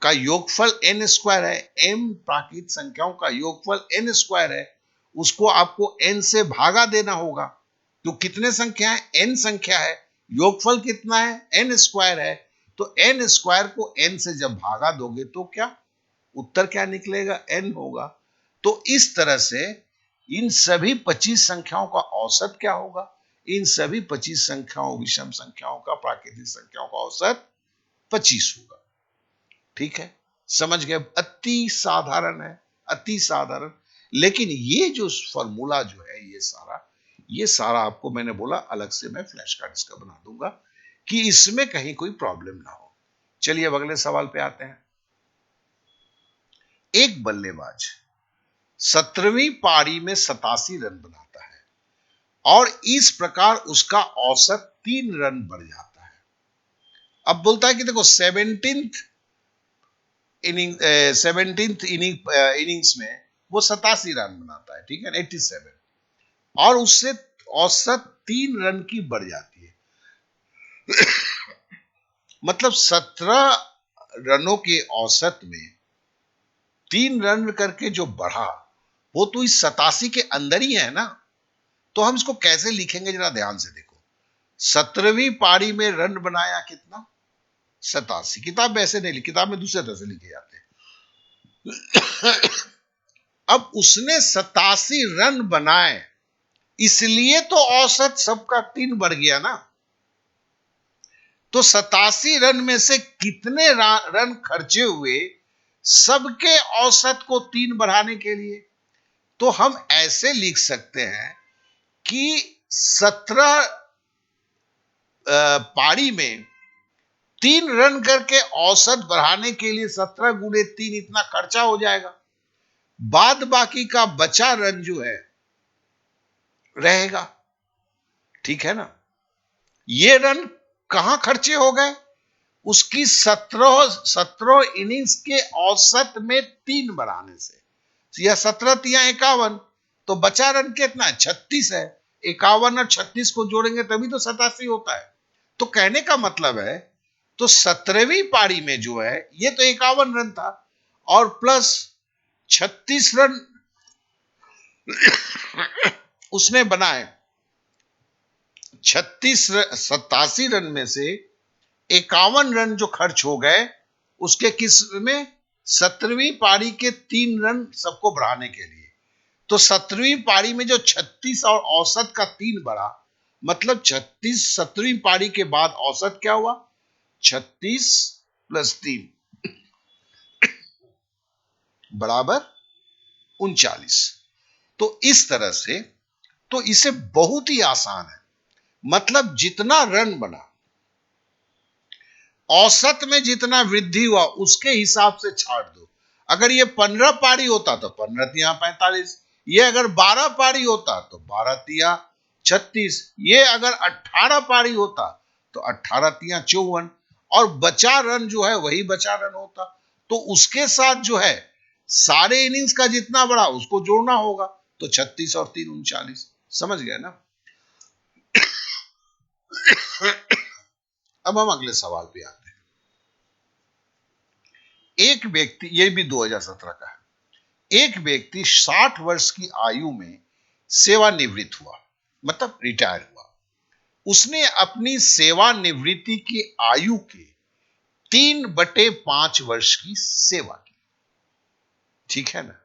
का योगफल n स्क्वायर है, m प्राकृत संख्याओं का योगफल n स्क्वायर है, उसको आपको n से भागा देना होगा। तो कितने संख्या है, n संख्या है, योगफल कितना है, n स्क्वायर है, तो n स्क्वायर को n से जब भागा दोगे तो क्या उत्तर क्या निकलेगा, n होगा। तो इस तरह से इन सभी 25 संख्याओं का औसत क्या होगा, इन सभी 25 संख्याओं, विषम संख्याओं का, प्राकृतिक संख्याओं का औसत 25 होगा। ठीक है, समझ गए, अति साधारण है, अति साधारण। लेकिन ये जो फॉर्मूला जो है, ये सारा आपको मैंने बोला अलग से मैं फ्लैश कार्ड इसका बना दूंगा कि इसमें कहीं कोई प्रॉब्लम ना हो। चलिए अब अगले सवाल पे आते हैं। एक बल्लेबाज 17वीं पारी में 87 रन बनाता है और इस प्रकार उसका औसत 3 रन बढ़ जाता है। अब बोलता है कि देखो 17th इनिंग्स में वो 87 रन बनाता है, ठीक है, 87, और उससे औसत 3 रन की बढ़ जाती है। मतलब 17 रनों के औसत में 3 रन करके जो बढ़ा, वो तो इस 87 के अंदर ही है ना। तो हम इसको कैसे लिखेंगे, जरा ध्यान से देखो। 17वीं पारी में रन बनाया कितना, 87। किताब में ऐसे नहीं लिखी, किताब में दूसरे तरह से लिखे जाते हैं। अब उसने 87 रन बनाए, इसलिए तो औसत सबका 3 बढ़ गया ना। तो 87 रन में से कितने रन खर्चे हुए सबके औसत को 3 बढ़ाने के लिए। तो हम ऐसे लिख सकते हैं कि 17 पारी में 3 रन करके औसत बढ़ाने के लिए 17 गुणे 3 इतना खर्चा हो जाएगा, बाद बाकी का बचा रन जो है रहेगा। ठीक है ना, ये रन कहां खर्चे हो गए, उसकी 17 इनिंग्स के औसत में 3 बढ़ाने से। यह 17 तिया 51, तो बचा रन कितना है, 36 है। 51 और 36 को जोड़ेंगे तभी तो 87 होता है। तो कहने का मतलब है, तो 17वीं पारी में जो है ये तो 51 रन था और प्लस 36 रन उसने बनाए। 87 रन में से 51 रन जो खर्च हो गए, उसके किस में, 17वीं पारी के 3 रन सबको बढ़ाने के लिए। तो 17वीं पारी में जो 36 और औसत का 3 बढ़ा, मतलब 36 17वीं पारी के बाद औसत क्या हुआ, 36 प्लस 3 बराबर 39। तो इस तरह से, तो इसे बहुत ही आसान है। मतलब जितना रन बना, औसत में जितना वृद्धि हुआ, उसके हिसाब से छाट दो। अगर ये 15 पारी होता तो 15 तिया 45, ये अगर 12 पारी होता तो 12 तिया 36, ये अगर 18 पारी होता तो 18 तिया 54, और बचा रन जो है वही बचा रन होता। तो उसके साथ जो है सारे इनिंग्स का जितना बड़ा उसको जोड़ना होगा, तो 36 और 3 39। समझ गए ना। अब हम अगले सवाल पे आते हैं। एक व्यक्ति, ये भी 2017 का है, एक व्यक्ति 60 वर्ष की आयु में सेवानिवृत्त हुआ, मतलब रिटायर हुआ। उसने अपनी सेवानिवृत्ति की आयु के 3/5 वर्ष की सेवा की। ठीक है ना,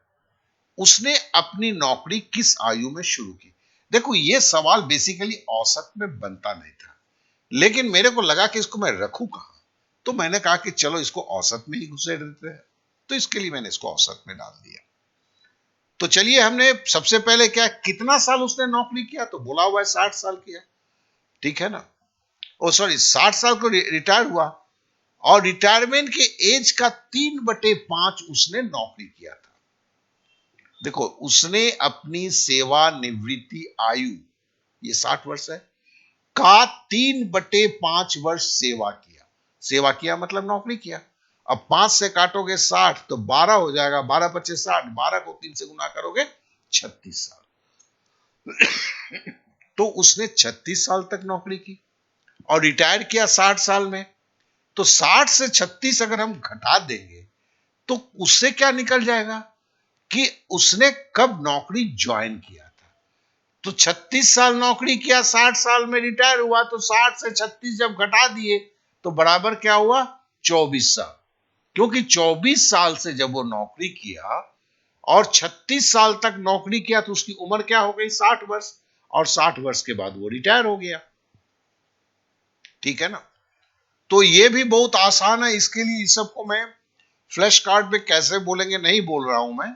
उसने अपनी नौकरी किस आयु में शुरू की। देखो ये सवाल बेसिकली औसत में बनता नहीं था, लेकिन मेरे को लगा कि इसको मैं रखूं कहां, तो मैंने कहा कि चलो इसको औसत में ही घुसेड़ देते हैं। तो इसके लिए मैंने इसको औसत में डाल दिया। तो चलिए, हमने सबसे पहले क्या, कितना साल उसने नौकरी किया, तो बोला हुआ है 60 साल किया। ठीक है ना, ओ सॉरी, 60 साल को रिटायर हुआ, और रिटायरमेंट के एज का 3/5 उसने नौकरी किया था। देखो, उसने अपनी सेवानिवृत्ति आयु, ये 60 वर्ष है, का 3/5 वर्ष सेवा किया। सेवा किया मतलब नौकरी किया। अब 5 से काटोगे 60 तो 12 हो जाएगा, 12 पच्चीस 60, 12 को 3 से गुना करोगे 36 साल। तो उसने 36 साल तक नौकरी की और रिटायर किया 60 साल में। तो 60 से 36 अगर हम घटा देंगे तो उससे क्या निकल जाएगा कि उसने कब नौकरी ज्वाइन किया था। तो 36 साल नौकरी किया, 60 साल में रिटायर हुआ, तो 60 से 36 जब घटा दिए तो बराबर क्या हुआ, 24 साल। क्योंकि 24 साल से जब वो नौकरी किया और 36 साल तक नौकरी किया तो उसकी उम्र क्या हो गई, 60 वर्ष, और 60 वर्ष के बाद वो रिटायर हो गया। ठीक है ना। तो ये भी बहुत आसान है। इसके लिए इस सबको मैं फ्लैश कार्ड पे कैसे बोलेंगे नहीं बोल रहा हूं मैं,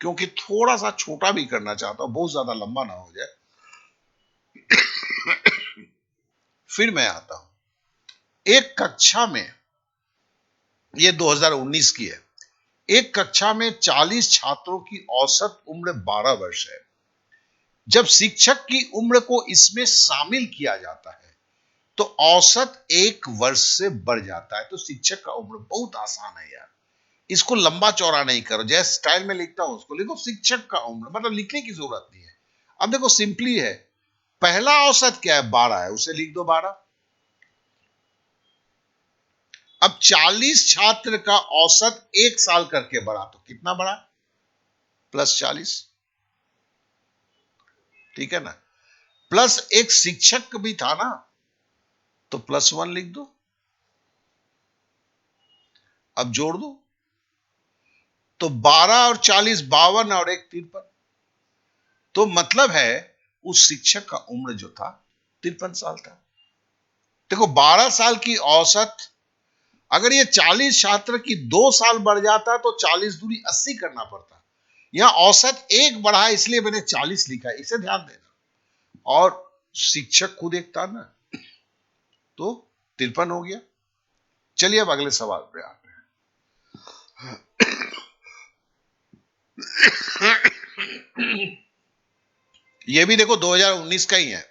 क्योंकि थोड़ा सा छोटा भी करना चाहता हूं, बहुत ज्यादा लंबा ना हो जाए। फिर मैं आता हूं एक कक्षा में, ये 2019 की है, एक कक्षा में 40 छात्रों की औसत उम्र 12 वर्ष है। जब शिक्षक की उम्र को इसमें शामिल किया जाता है तो औसत 1 वर्ष से बढ़ जाता है। तो शिक्षक का उम्र बहुत आसान है यार, इसको लंबा चौड़ा नहीं करो, जैसे स्टाइल में लिखता हूं उसको लिखो, शिक्षक का उम्र मतलब लिखने की जरूरत नहीं है। अब देखो सिंपली है, पहला औसत क्या है, 12 है, उसे लिख दो 12। अब 40 छात्र का औसत 1 साल करके बढ़ा तो कितना बढ़ा, +40। ठीक है ना। प्लस एक शिक्षक भी था ना, तो +1 लिख दो। अब जोड़ दो तो 12 और 40 52 और 1 53। तो मतलब है उस शिक्षक का उम्र जो था 53 साल था। देखो 12 साल की औसत, अगर ये 40 छात्र की 2 साल बढ़ जाता तो 40 दूनी 80 करना पड़ता। यहां औसत 1 बढ़ा इसलिए मैंने 40 लिखा है, इसे ध्यान देना। और शिक्षक खुद एक था ना, तो 53 हो गया। चलिए अब अगले सवाल पे आते हैं। ये भी देखो 2019 का ही है।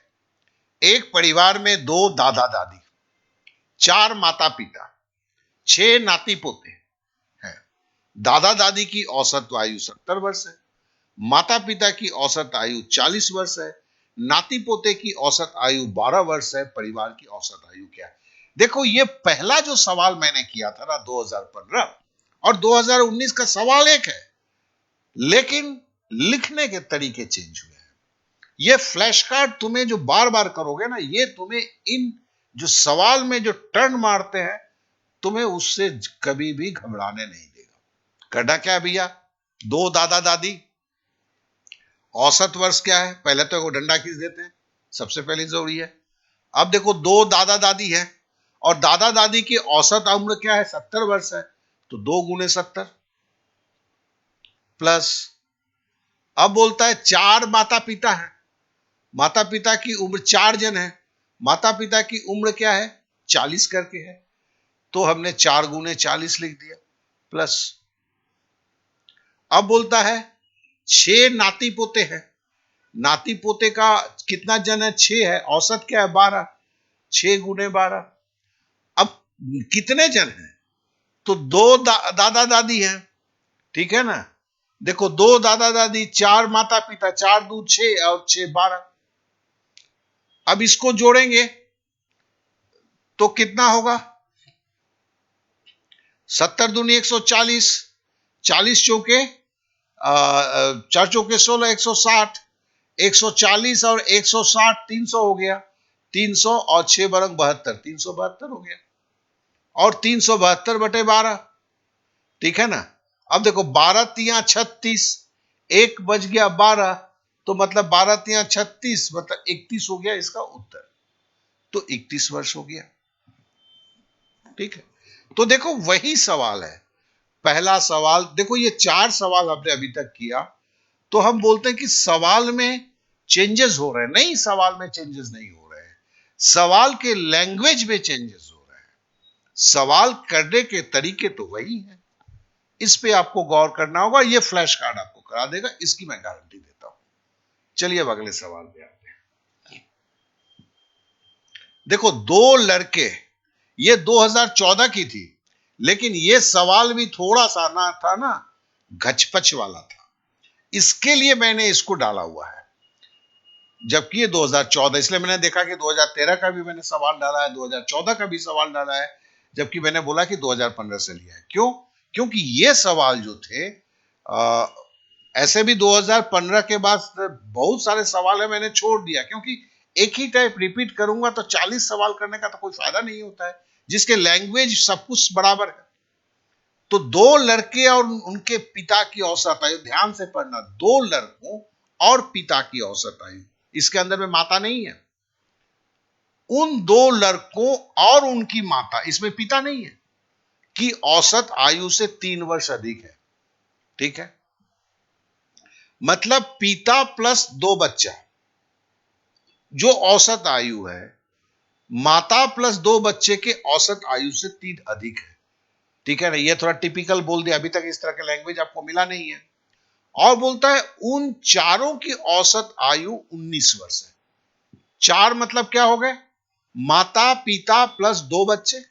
एक परिवार में 2 दादा दादी, 4 माता पिता, 6 नाती पोते हैं। दादा दादी की औसत आयु 70 वर्ष है, माता पिता की औसत आयु 40 वर्ष है, नाती पोते की औसत आयु 12 वर्ष है। परिवार की औसत आयु क्या है। देखो ये पहला जो सवाल मैंने किया था ना 2015 और 2019 का सवाल एक है, लेकिन लिखने के तरीके चेंज हुए हैं। ये फ्लैश कार्ड तुम्हें जो बार बार करोगे ना, ये तुम्हें इन जो सवाल में जो टर्न मारते हैं तुम्हें उससे कभी भी घबराने नहीं देगा। करना क्या है भैया, 2 दादा दादी, औसत वर्ष क्या है, पहले तो वो डंडा खींच देते हैं, सबसे पहले जरूरी है। अब देखो 2 दादा दादी है और दादा दादी की औसत उम्र क्या है, 70 वर्ष है, तो 2 गुने 70 प्लस, अब बोलता है 4 माता पिता है, माता पिता की उम्र 4 जन है, माता पिता की उम्र क्या है 40 करके है, तो हमने 4 गुने 40 लिख दिया प्लस। अब बोलता है 6 नाती पोते हैं, नाती पोते का कितना जन है, 6 है, औसत क्या है 12, 6 गुने 12। अब कितने जन हैं, तो 2 दादा दादी हैं। ठीक है ना। देखो 2 दादा दादी, 4 माता पिता, 4 दूध 6 और 6 12। अब इसको जोड़ेंगे तो कितना होगा, 70 दूनी 140, 40 चौके 4 चौके 16, 160, 140 और 160 300 हो गया, 300 और 6 बरंग 72, 372 हो गया, और 372/12। ठीक है ना। अब देखो 12 तिया 36, 1 बज गया 12, तो मतलब 12 तिया 36 मतलब 31 हो गया इसका उत्तर। तो 31 वर्ष हो गया। ठीक है। तो देखो वही सवाल है, पहला सवाल देखो, ये 4 सवाल हमने अभी तक किया, तो हम बोलते हैं कि सवाल में चेंजेस हो रहे हैं। नहीं, सवाल में चेंजेस नहीं हो रहे हैं, सवाल के लैंग्वेज में चेंजेस हो रहे हैं। सवाल करने के तरीके तो वही है, इस पे आपको गौर करना होगा। ये फ्लैश कार्ड आपको करा देगा, इसकी मैं गारंटी देता हूं। चलिए अब अगले सवाल पे आते हैं। देखो 2 लड़के ये 2014 की थी, लेकिन ये सवाल भी थोड़ा सा ना था ना, घचपच वाला था, इसके लिए मैंने इसको डाला हुआ है। जबकि ये 2014, इसलिए मैंने देखा कि 2013 का भी मैंने सवाल डाला है, 2014 का भी सवाल डाला है, जबकि मैंने बोला कि 2015 से लिया है। क्यों? क्योंकि ये सवाल जो थे, ऐसे भी 2015 के बाद बहुत सारे सवाल है मैंने छोड़ दिया, क्योंकि एक ही टाइप रिपीट करूंगा तो 40 सवाल करने का तो कोई फायदा नहीं होता है, जिसके लैंग्वेज सब कुछ बराबर है। तो दो लड़के और उनके पिता की औसत आयु, ध्यान से पढ़ना, दो लड़कों और पिता की औसत आयु, इसके अंदर में माता नहीं है, उन दो लड़कों और उनकी माता, इसमें पिता नहीं है, की औसत आयु से 3 वर्ष अधिक है। ठीक है, मतलब पिता प्लस दो बच्चा, जो औसत आयु है, माता प्लस दो बच्चे के औसत आयु से 3 अधिक है। ठीक है ना, ये थोड़ा टिपिकल बोल दिया, अभी तक इस तरह का लैंग्वेज आपको मिला नहीं है। और बोलता है उन चारों की औसत आयु 19 वर्ष है। चार मतलब क्या हो गए? माता पिता प्लस दो बच्चे।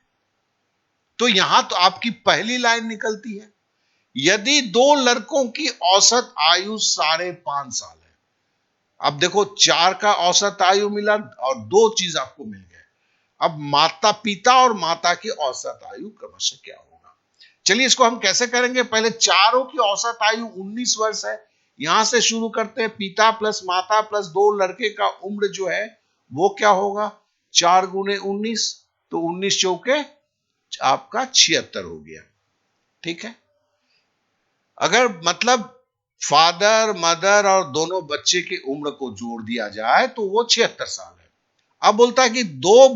तो यहां तो आपकी पहली लाइन निकलती है, यदि दो लड़कों की औसत आयु 5.5 साल है। अब देखो, चार का औसत आयु मिला और दो चीज आपको मिल गए। अब माता पिता और माता की औसत आयु क्रमशः क्या होगा? चलिए इसको हम कैसे करेंगे। पहले चारों की औसत आयु 19 वर्ष है, यहां से शुरू करते हैं। पिता प्लस माता प्लस दो लड़के का उम्र जो है वो क्या होगा? 4 गुने 19, तो 19 चौके आपका 76 हो गया। ठीक है, अगर मतलब फादर मदर और दोनों बच्चे की उम्र को जोड़ दिया जाए तो वो 76 साल है। अब बोलता है कि दो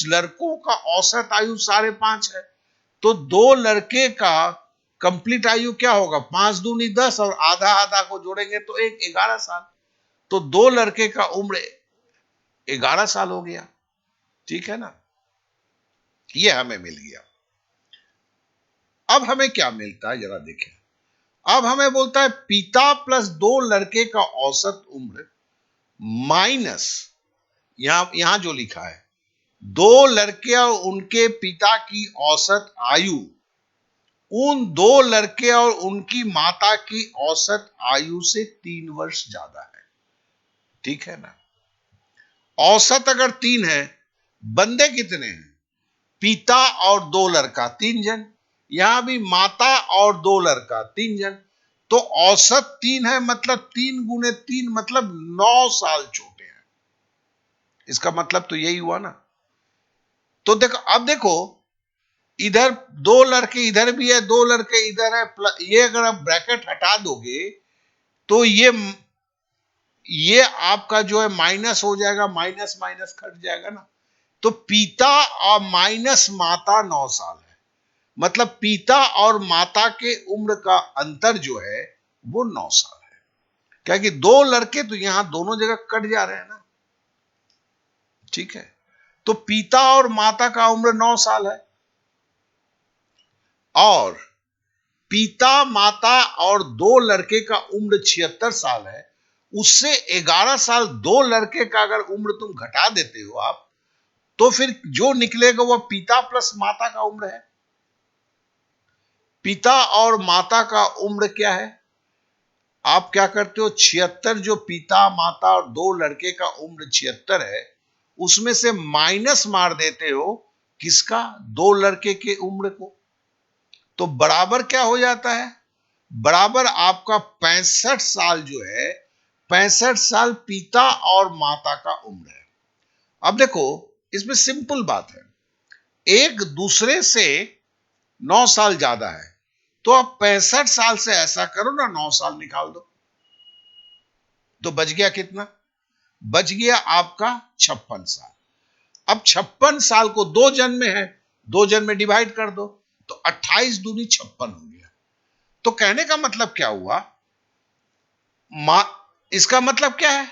लड़कों का औसत आयु 5.5 है, तो दो लड़के का कंप्लीट आयु क्या होगा? 5 दूनी 10 और आधा आधा को जोड़ेंगे तो 11 साल। तो दो लड़के का उम्र 11 साल हो गया। ठीक है ना, ये हमें मिल गया। अब हमें क्या मिलता है जरा देखें। अब हमें बोलता है पिता प्लस दो लड़के का औसत उम्र माइनस, यहां जो लिखा है, दो लड़के और उनके पिता की औसत आयु उन दो लड़के और उनकी माता की औसत आयु से 3 वर्ष ज्यादा है। ठीक है ना, औसत अगर 3 है, बंदे कितने हैं? पिता और दो लड़का 3 जन, यहां भी माता और दो लड़का 3 जन, तो औसत 3 है, मतलब 3 गुने 3 मतलब 9 साल छोटे हैं। इसका मतलब तो यही हुआ ना। तो देखो, अब देखो, इधर दो लड़के इधर भी है, दो लड़के इधर है, ये अगर आप ब्रैकेट हटा दोगे तो ये आपका जो है माइनस हो जाएगा, माइनस माइनस कट जाएगा ना। तो पिता और माइनस माता 9 साल है, मतलब पिता और माता के उम्र का अंतर जो है वो 9 साल है। क्या कि दो लड़के तो यहां दोनों जगह कट जा रहे हैं ना। ठीक है, तो पिता और माता का उम्र 9 साल है, और पिता माता और दो लड़के का उम्र 76 साल है। उससे 11 साल दो लड़के का अगर उम्र तुम घटा देते हो आप, तो फिर जो निकलेगा वह पिता प्लस माता का उम्र है। पिता और माता का उम्र क्या है? आप क्या करते हो, 76 जो पिता माता और दो लड़के का उम्र 76 है, उसमें से माइनस मार देते हो किसका? दो लड़के के उम्र को। तो बराबर क्या हो जाता है? बराबर आपका 65 साल जो है, 65 साल पिता और माता का उम्र है। अब देखो, इसमें सिंपल बात है, एक दूसरे से 9 साल ज्यादा है, तो आप 65 साल से ऐसा करो ना, 9 साल निकाल दो, तो बच गया कितना? बच गया आपका 56 साल। अब 56 साल को दो जन में है, दो जन में डिवाइड कर दो, तो 28 दूनी 56 हो गया। तो कहने का मतलब क्या हुआ? इसका मतलब क्या है?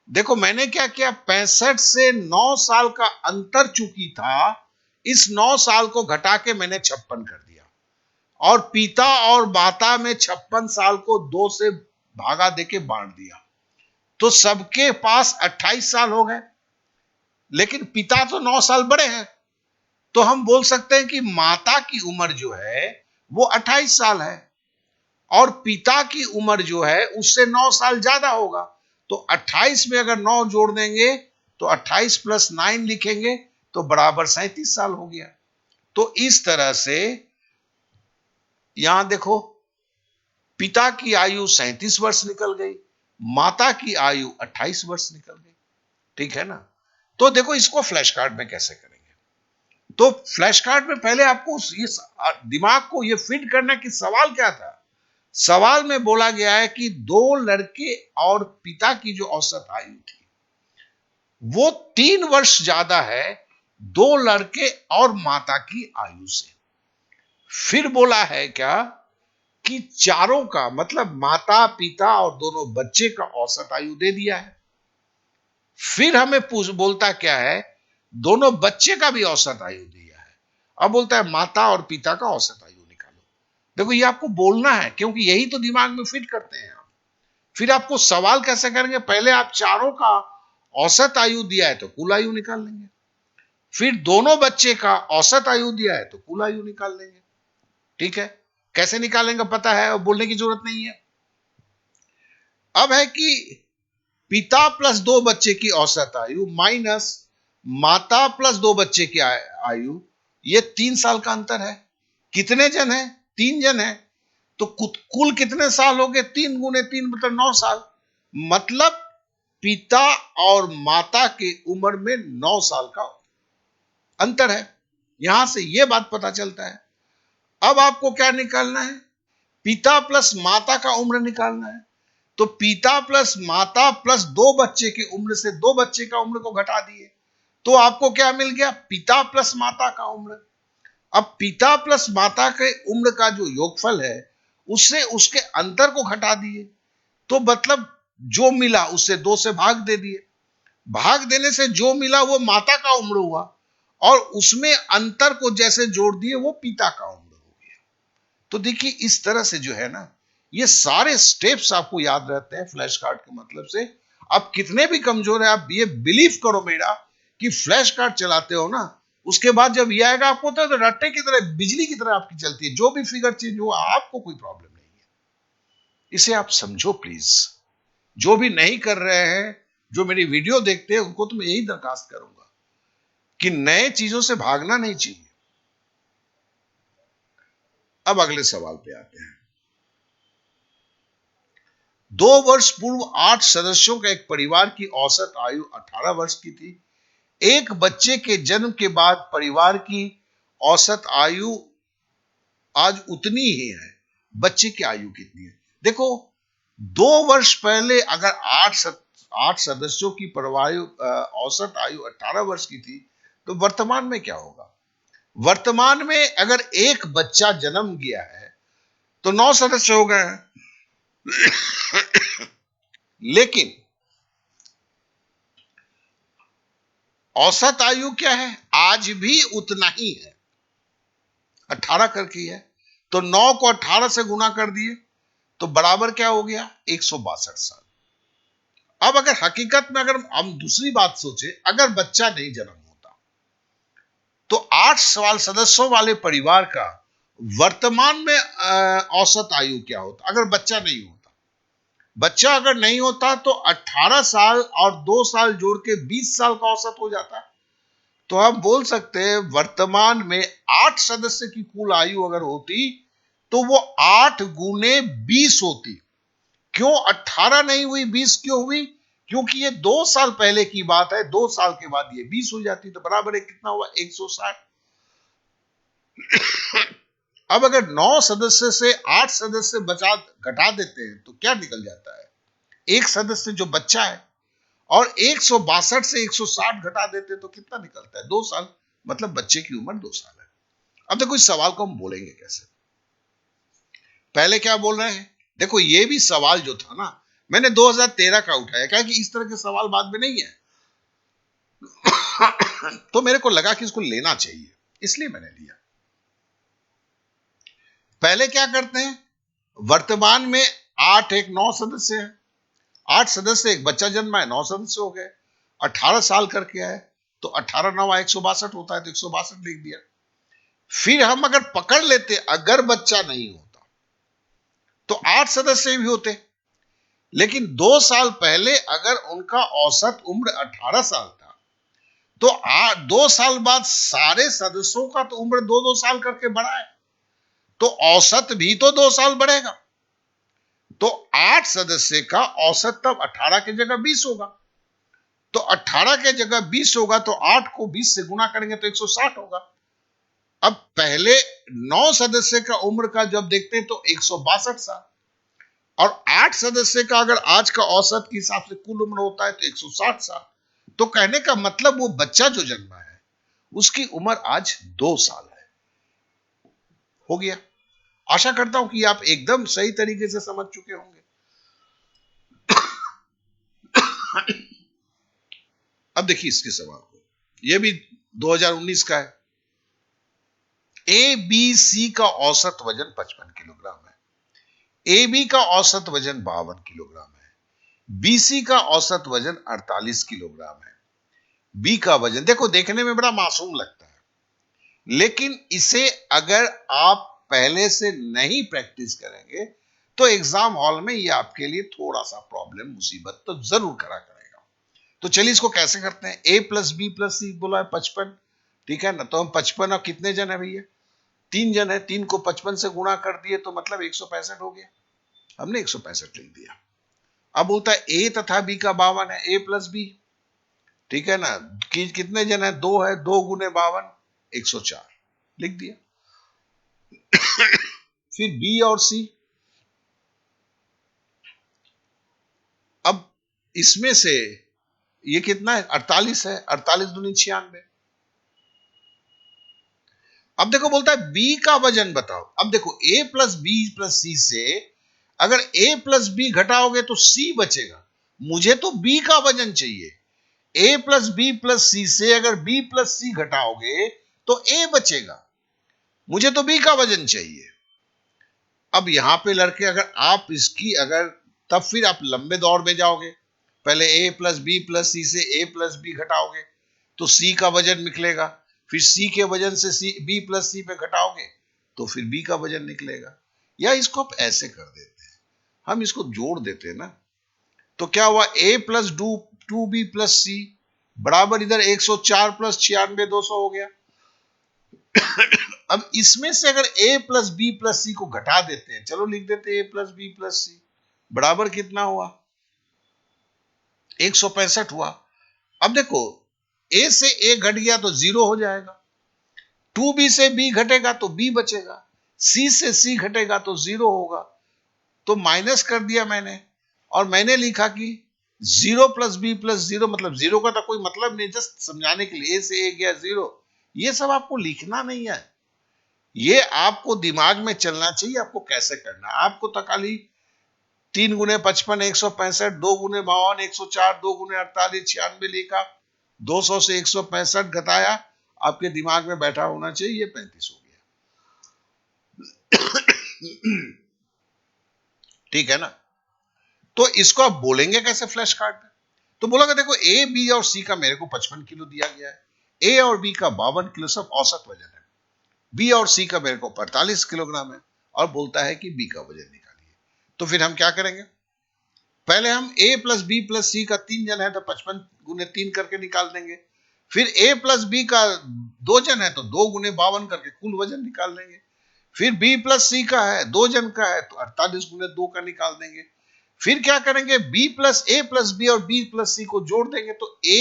देखो, मैंने क्या किया, 65 से 9 साल का अंतर चूंकि था, इस 9 साल को घटा के मैंने 56 कर दिया, और पिता और माता में 56 साल को 2 से भागा देके बांट दिया, तो सबके पास 28 साल हो गए। लेकिन पिता तो 9 साल बड़े हैं, तो हम बोल सकते हैं कि माता की उम्र जो है वो 28 साल है और पिता की उम्र जो है उससे 9 साल ज्यादा होगा। तो 28 में अगर 9 जोड़ देंगे तो 28 प्लस 9 लिखेंगे तो बराबर 37 साल हो गया। तो इस तरह से यहां देखो, पिता की आयु 37 वर्ष निकल गई, माता की आयु 28 वर्ष निकल गई। ठीक है ना। तो देखो इसको फ्लैश कार्ड में कैसे करेंगे। तो फ्लैश कार्ड में पहले आपको ये दिमाग को ये फिट करना कि सवाल क्या था। सवाल में बोला गया है कि दो लड़के और पिता की जो औसत आयु थी वो 3 वर्ष ज्यादा है दो लड़के और माता की आयु से। फिर बोला है क्या कि चारों का मतलब माता पिता और दोनों बच्चे का औसत आयु दे दिया है। फिर हमें बोलता क्या है, दोनों बच्चे का भी औसत आयु दिया है। अब बोलता है माता और पिता का औसत आयु निकालो। देखो ये आपको बोलना है क्योंकि यही तो दिमाग में फिट करते हैं आप। फिर आपको सवाल कैसे करेंगे, पहले आप चारों का औसत आयु दिया है तो कुल आयु निकाल लेंगे, फिर दोनों बच्चे का औसत आयु दिया है तो कुल आयु निकाल लेंगे। ठीक है, कैसे निकालेंगे पता है और बोलने की जरूरत नहीं है। अब है कि पिता प्लस दो बच्चे की औसत आयु माइनस माता प्लस दो बच्चे की आयु, ये 3 साल का अंतर है। कितने जन है, 3 जन है। तो कुल कितने साल हो गए, 3 गुने 3 मतलब 9 साल। मतलब पिता और माता के उम्र में 9 साल का अंतर है। यहां से यह बात पता चलता है। अब आपको क्या निकालना है, पिता प्लस माता का उम्र निकालना है। तो पिता प्लस माता प्लस दो बच्चे की उम्र से दो बच्चे का उम्र को घटा दिए तो आपको क्या मिल गया, पिता प्लस माता का उम्र। अब पिता प्लस माता के उम्र का जो योगफल है उससे उसके अंतर को घटा दिए तो मतलब जो मिला उससे 2 से भाग दे दिए। भाग देने से जो मिला वो माता का उम्र हुआ और उसमें अंतर को जैसे जोड़ दिए वो पिता का उम्र हो गया। तो देखिए इस तरह से जो है ना, ये सारे स्टेप्स आपको याद रहते हैं फ्लैश कार्ड के मतलब से। आप कितने भी कमजोर है, आप ये बिलीव करो मेरा कि फ्लैश कार्ड चलाते हो ना, उसके बाद जब ये आएगा आपको तो रट्टे की तरह बिजली की तरह आपकी चलती है, जो भी फिगर चेंज हुआ आपको कोई प्रॉब्लम नहीं है। इसे आप समझो प्लीज। जो भी नहीं कर रहे हैं, जो मेरी वीडियो देखते हैं, उनको तो मैं यही दरखास्त करूंगा कि नए चीजों से भागना नहीं चाहिए। अब अगले सवाल पे आते हैं। 2 वर्ष पूर्व 8 सदस्यों के एक परिवार की औसत आयु 18 वर्ष की थी। एक बच्चे के जन्म के बाद परिवार की औसत आयु आज उतनी ही है, बच्चे की आयु कितनी है। देखो 2 वर्ष पहले अगर 8 सदस्यों की औसत आयु 18 वर्ष की थी तो वर्तमान में क्या होगा। वर्तमान में अगर एक बच्चा जन्म गया है तो 9 सदस्य हो गए हैं। लेकिन औसत आयु क्या है, आज भी उतना ही है, 18 करके है। तो 9 को 18 से गुना कर दिए तो बराबर क्या हो गया, 162 साल। अब अगर हकीकत में अगर हम दूसरी बात सोचे, अगर बच्चा नहीं जन्म होता तो 8 सवाल सदस्यों वाले परिवार का वर्तमान में औसत आयु क्या होता अगर बच्चा नहीं होता। बच्चा अगर नहीं होता तो 18 साल और 2 साल जोड़ के 20 साल का औसत हो जाता। तो हम बोल सकते हैं वर्तमान में 8 सदस्य की कुल आयु अगर होती तो वो 8 गुने 20 होती। क्यों 18 नहीं हुई, 20 क्यों हुई, क्योंकि ये 2 साल पहले की बात है, 2 साल के बाद ये 20 हो जाती। तो बराबर है कितना हुआ, 160। अब अगर 9 सदस्य से 8 सदस्य बचा घटा देते हैं तो क्या निकल जाता है, एक सदस्य जो बच्चा है। और 162 से 160 घटा देते तो कितना निकलता है, 2 साल। मतलब बच्चे की उम्र 2 साल है। अब देखो इस सवाल को हम बोलेंगे कैसे। पहले क्या बोल रहे हैं, देखो ये भी सवाल जो था ना मैंने 2013 का उठाया, क्या कि इस तरह के सवाल बाद में नहीं है। तो मेरे को लगा कि इसको लेना चाहिए, इसलिए मैंने लिया। पहले क्या करते हैं, वर्तमान में 8 एक 9 सदस्य है, 8 सदस्य एक बच्चा जन्मा है, 9 सदस्य हो गए। 18 साल करके आए तो 18 9 162 होता है तो 162 लिख दिया। फिर हम अगर पकड़ लेते अगर बच्चा नहीं होता तो 8 सदस्य भी होते, लेकिन 2 साल पहले अगर उनका औसत उम्र 18 साल था तो 2 साल बाद सारे सदस्यों का तो उम्र 2-2 साल करके बढ़ा है, तो औसत भी तो 2 साल बढ़ेगा। तो 8 सदस्य का औसत तब 18 की जगह 20 होगा, तो 18 के जगह 20 होगा तो 8 को 20 से गुना करेंगे तो 160 होगा। अब पहले 9 सदस्य का उम्र का जब देखते हैं तो 162 साल, और 8 सदस्य का अगर आज का औसत के हिसाब से कुल उम्र होता है तो 160 साल। तो कहने का मतलब वो बच्चा जो जन्मा है उसकी उम्र आज 2 साल है। हो गया। आशा करता हूं कि आप एकदम सही तरीके से समझ चुके होंगे। अब देखिए इसके सवाल को, यह भी 2019 का है। ए बी सी का औसत वजन 55 किलोग्राम है, ए बी का औसत वजन 52 किलोग्राम है, बी सी का औसत वजन 48 किलोग्राम है, बी का वजन, देखो देखने में बड़ा मासूम लगता है, लेकिन इसे अगर आप पहले से नहीं प्रैक्टिस करेंगे तो एग्जाम हॉल में ये आपके लिए थोड़ा सा प्रॉब्लम मुसीबत तो जरूर खड़ा करेगा। तो चलिए इसको कैसे करते हैं। ए प्लस बी प्लस सी बोला है 55, ठीक है ना, तो हम 55, और कितने जन है भैया, 3 जन है, 3 को 55 से गुणा कर दिए तो मतलब 165 हो गया, हमने 165 लिख दिया। अब बोलता है ए तथा बी का 52 है, ए प्लस बी, ठीक है ना, कितने जन है, 2 है, 2 गुने 52 104 लिख दिया। फिर बी और सी, अब इसमें से ये कितना है, 48 है, 48 दूनी 96। अब देखो बोलता है बी का वजन बताओ। अब देखो ए प्लस बी प्लस सी से अगर ए प्लस बी घटाओगे तो सी बचेगा, मुझे तो बी का वजन चाहिए। ए प्लस बी प्लस सी से अगर बी प्लस सी घटाओगे तो ए बचेगा, मुझे तो बी का वजन चाहिए। अब यहां पे लड़के अगर आप इसकी अगर, तब फिर आप लंबे दौर में जाओगे, पहले ए प्लस बी प्लस सी से ए प्लस बी घटाओगे तो सी का वजन निकलेगा, फिर सी के वजन से सी बी प्लस सी पे घटाओगे तो फिर बी का वजन निकलेगा। या इसको आप ऐसे कर देते हैं, हम इसको जोड़ देते हैं ना, तो क्या हुआ, ए प्लस 2b प्लस सी बराबर इधर 104 प्लस 96 200 हो गया। अब इसमें से अगर a plus B plus C को घटा देते हैं, चलो लिख देते हैं a प्लस बी प्लस सी बराबर कितना हुआ, 165 हुआ। अब देखो a से a घट गया तो 0 हो जाएगा, 2b से b घटेगा तो b बचेगा, c से c घटेगा तो 0 होगा, तो माइनस कर दिया मैंने, और मैंने लिखा कि 0 प्लस बी प्लस 0, मतलब 0 का तो कोई मतलब नहीं, जस्ट समझाने के लिए a से a गया 0। ये सब आपको लिखना नहीं है, ये आपको दिमाग में चलना चाहिए आपको कैसे करना है। आपको तो खाली 3 गुने 55 165, 2 गुने 52 104, 2 गुने 48 96 लिखा, 200 से 165 घटाया, आपके दिमाग में बैठा होना चाहिए, ये 35 हो गया। ठीक है ना, तो इसको आप बोलेंगे कैसे फ्लैश कार्ड में, तो बोलोगे देखो ए बी और सी का मेरे को 55 किलो दिया गया है, ए और बी का 52 किलो, सब औसत वजन है, बी और सी का मेरे को 45 किलोग्राम है, और बोलता है कि बी का वजन निकालिए। तो फिर हम क्या करेंगे, पहले हम a प्लस बी प्लस सी का 3 जन है तो 55 गुने 3 करके निकाल देंगे, फिर a प्लस बी का 2 जन है तो 2 गुने 52 करके कुल वजन निकाल देंगे, फिर b प्लस सी का है 2 जन का है तो 48 गुने 2 का निकाल देंगे, फिर क्या करेंगे, b plus a plus B और b प्लस सी को जोड़ देंगे तो a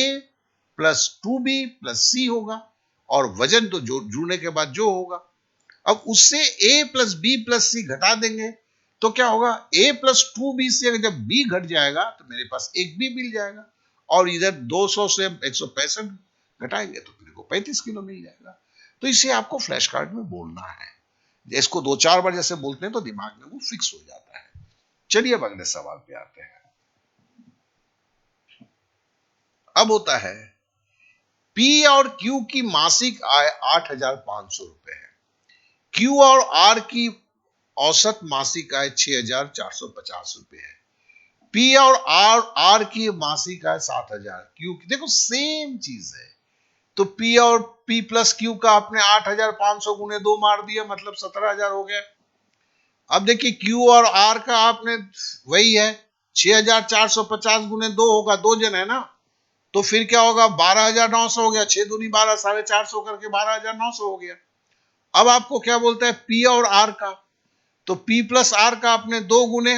प्लस 2b प्लस सी होगा, और वजन तो जुड़ने के बाद जो होगा। अब उससे a प्लस बी प्लस सी घटा देंगे तो क्या होगा, a प्लस 2b से अगर जब b घट जाएगा तो मेरे पास एक b मिल जाएगा, और इधर 200 से 165 घटाएंगे तो मेरे को 35 किलो मिल जाएगा। तो इसे आपको फ्लैश कार्ड में बोलना है, इसको 2-4 बार जैसे बोलते हैं तो दिमाग में वो फिक्स हो जाता है। चलिए अब अगले सवाल पे आते हैं। अब होता है P और Q की मासिक आय 8,500 रुपए है, Q और R की औसत मासिक आय 6,450 रुपए है, P और R की मासिक आय 7,000, Q की, देखो सेम चीज है, तो P और P प्लस Q का आपने 8,500 गुने 2 मार दिया, मतलब 17,000 हो गया। अब देखिए Q और R का आपने वही है 6,450 गुने 2 होगा, 2 जन है ना, तो फिर क्या होगा 12,900 हो गया, 6 दूनी 12, 450 करके 12,900 हो गया। अब आपको क्या बोलता है P और R का, तो P प्लस R का आपने 2 गुने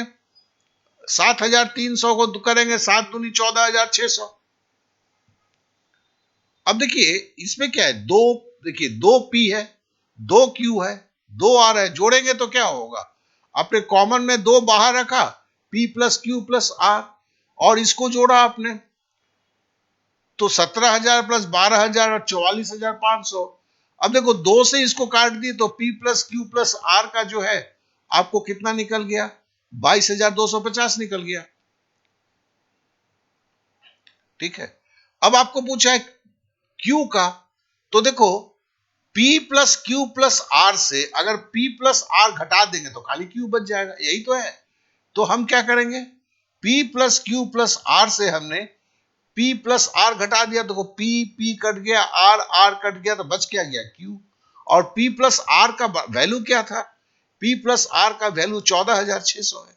7,300 को करेंगे, 7 दूनी 14,600। अब देखिए इसमें क्या है, दो, देखिए 2 P है, 2 Q है, 2 R है, जोड़ेंगे तो क्या होगा, आपने कॉमन में 2 बाहर रखा, P plus Q plus R, और इसको जोड़ा आपने, तो 17,000 प्लस 12,000 और 44,500। अब देखो 2 से इसको काट दिए तो P plus Q plus R का जो है आपको कितना निकल गया, 22,250 निकल गया। ठीक है, अब आपको पूछा है Q का, तो देखो P plus Q plus R से अगर P प्लस R घटा देंगे तो खाली Q बच जाएगा, यही तो है। तो हम क्या करेंगे, P plus Q plus R से हमने P प्लस R घटा दिया, तो P कट गया, R कट गया, तो बच क्या गया Q। और P प्लस R का वैल्यू क्या था, P प्लस R का वैल्यू 14,600 है।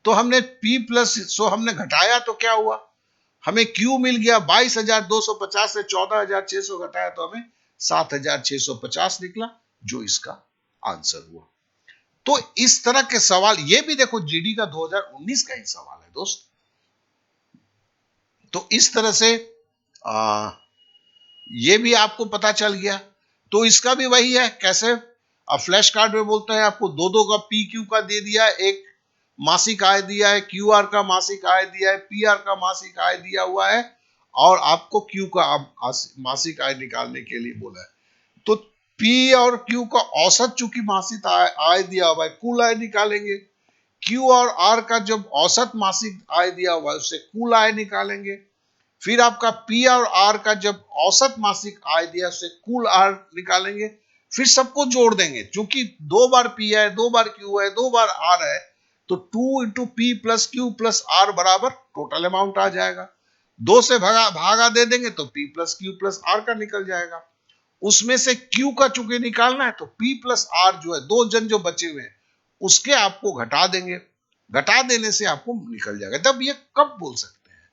तो हमने P प्लस सो हमने घटाया तो क्या हुआ, हमें Q मिल गया 22,250 से 14,600 घटाया तो हमें 7,650 निकला, जो इसका आंसर हुआ। तो इस तरह के सवाल, ये भी देखो जीडी का 2019 का ही सवाल है दोस्त। तो इस तरह से ये भी आपको पता चल गया। तो इसका भी वही है, कैसे, अब फ्लैश कार्ड में बोलते हैं आपको दो दो का पी क्यू का दे दिया, एक मासिक आय दिया है, क्यू आर का मासिक आय दिया है, पी आर का मासिक आय दिया हुआ है, और आपको क्यू का मासिक आय निकालने के लिए बोला है। तो पी और क्यू का औसत चूंकि मासिक आय दिया हुआ है, कुल आय निकालेंगे। क्यू और आर का जब औसत मासिक आय दिया हुआ है उससे कुल आय निकालेंगे। फिर आपका पी और आर का जब औसत मासिक आय दिया उससे कुल आर निकालेंगे। फिर सबको जोड़ देंगे, क्योंकि 2 बार पी है, 2 बार क्यू है, 2 बार आर है, तो 2 into P plus Q plus R बराबर टोटल अमाउंट आ जाएगा। 2 से भागा दे देंगे तो P plus Q plus R का निकल जाएगा। उसमें से क्यू का चूंकि निकालना है तो पी प्लस आर जो है 2 जन जो बचे हुए हैं उसके आपको घटा देंगे, घटा देने से आपको निकल जाएगा। तब ये कब बोल सकते हैं,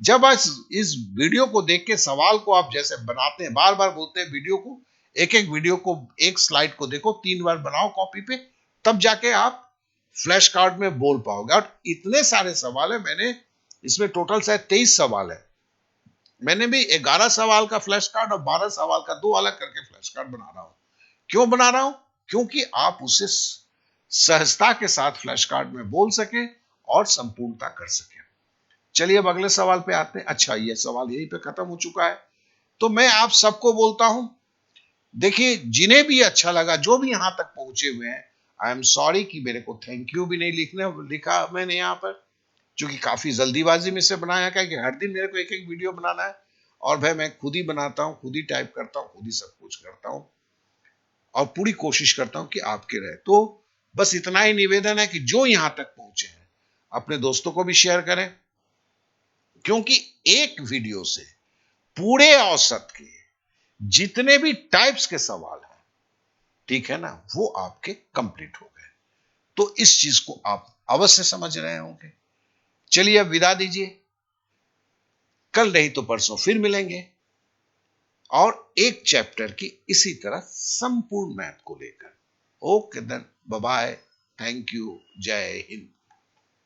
जब आप इस वीडियो को देख के सवाल को आप जैसे बनाते हैं, बार बार बोलते हैं वीडियो को, एक एक वीडियो को, एक स्लाइड को देखो 3 बार बनाओ कॉपी पे, तब जाके आप फ्लैश कार्ड में बोल पाओगे। और इतने सारे सवाल है, मैंने इसमें टोटल शायद 23 सवाल है, मैंने भी 11 सवाल का फ्लैश कार्ड और 12 सवाल का 2 अलग करके फ्लैश कार्ड बना रहा हूं। क्यों बना रहा हूं, क्योंकि आप उसे सहजता के साथ फ्लैश कार्ड में बोल सके और संपूर्णता कर सके। चलिए अब अगले सवाल पे आते हैं। अच्छा, ये सवाल यहीं पे खत्म हो चुका है। तो मैं आप सबको बोलता हूं, देखिए जिन्हें भी अच्छा लगा, जो भी यहां तक पहुंचे हुए हैं, आई एम सॉरी कि मेरे को थैंक यू भी नहीं लिखा मैंने यहां पर, क्योंकि काफी जल्दीबाजी में से बनाया है कि हर दिन मेरे को एक एक वीडियो बनाना है, और भाई मैं खुद ही बनाता हूं, खुद ही टाइप करता हूं, खुद ही सब कुछ करता हूं, और पूरी कोशिश करता हूं कि आपके रहे। तो बस इतना ही निवेदन है कि जो यहां तक पहुंचे हैं अपने दोस्तों को भी शेयर करें, क्योंकि एक वीडियो से पूरे औसत के जितने भी टाइप्स के सवाल हैं, ठीक है ना, वो आपके कंप्लीट हो गए। तो इस चीज को आप अवश्य समझ रहे होंगे। चलिए अब विदा दीजिए, कल नहीं तो परसों फिर मिलेंगे और एक चैप्टर की इसी तरह संपूर्ण मैथ को लेकर। Okay then, bye bye, thank you, जय हिंद।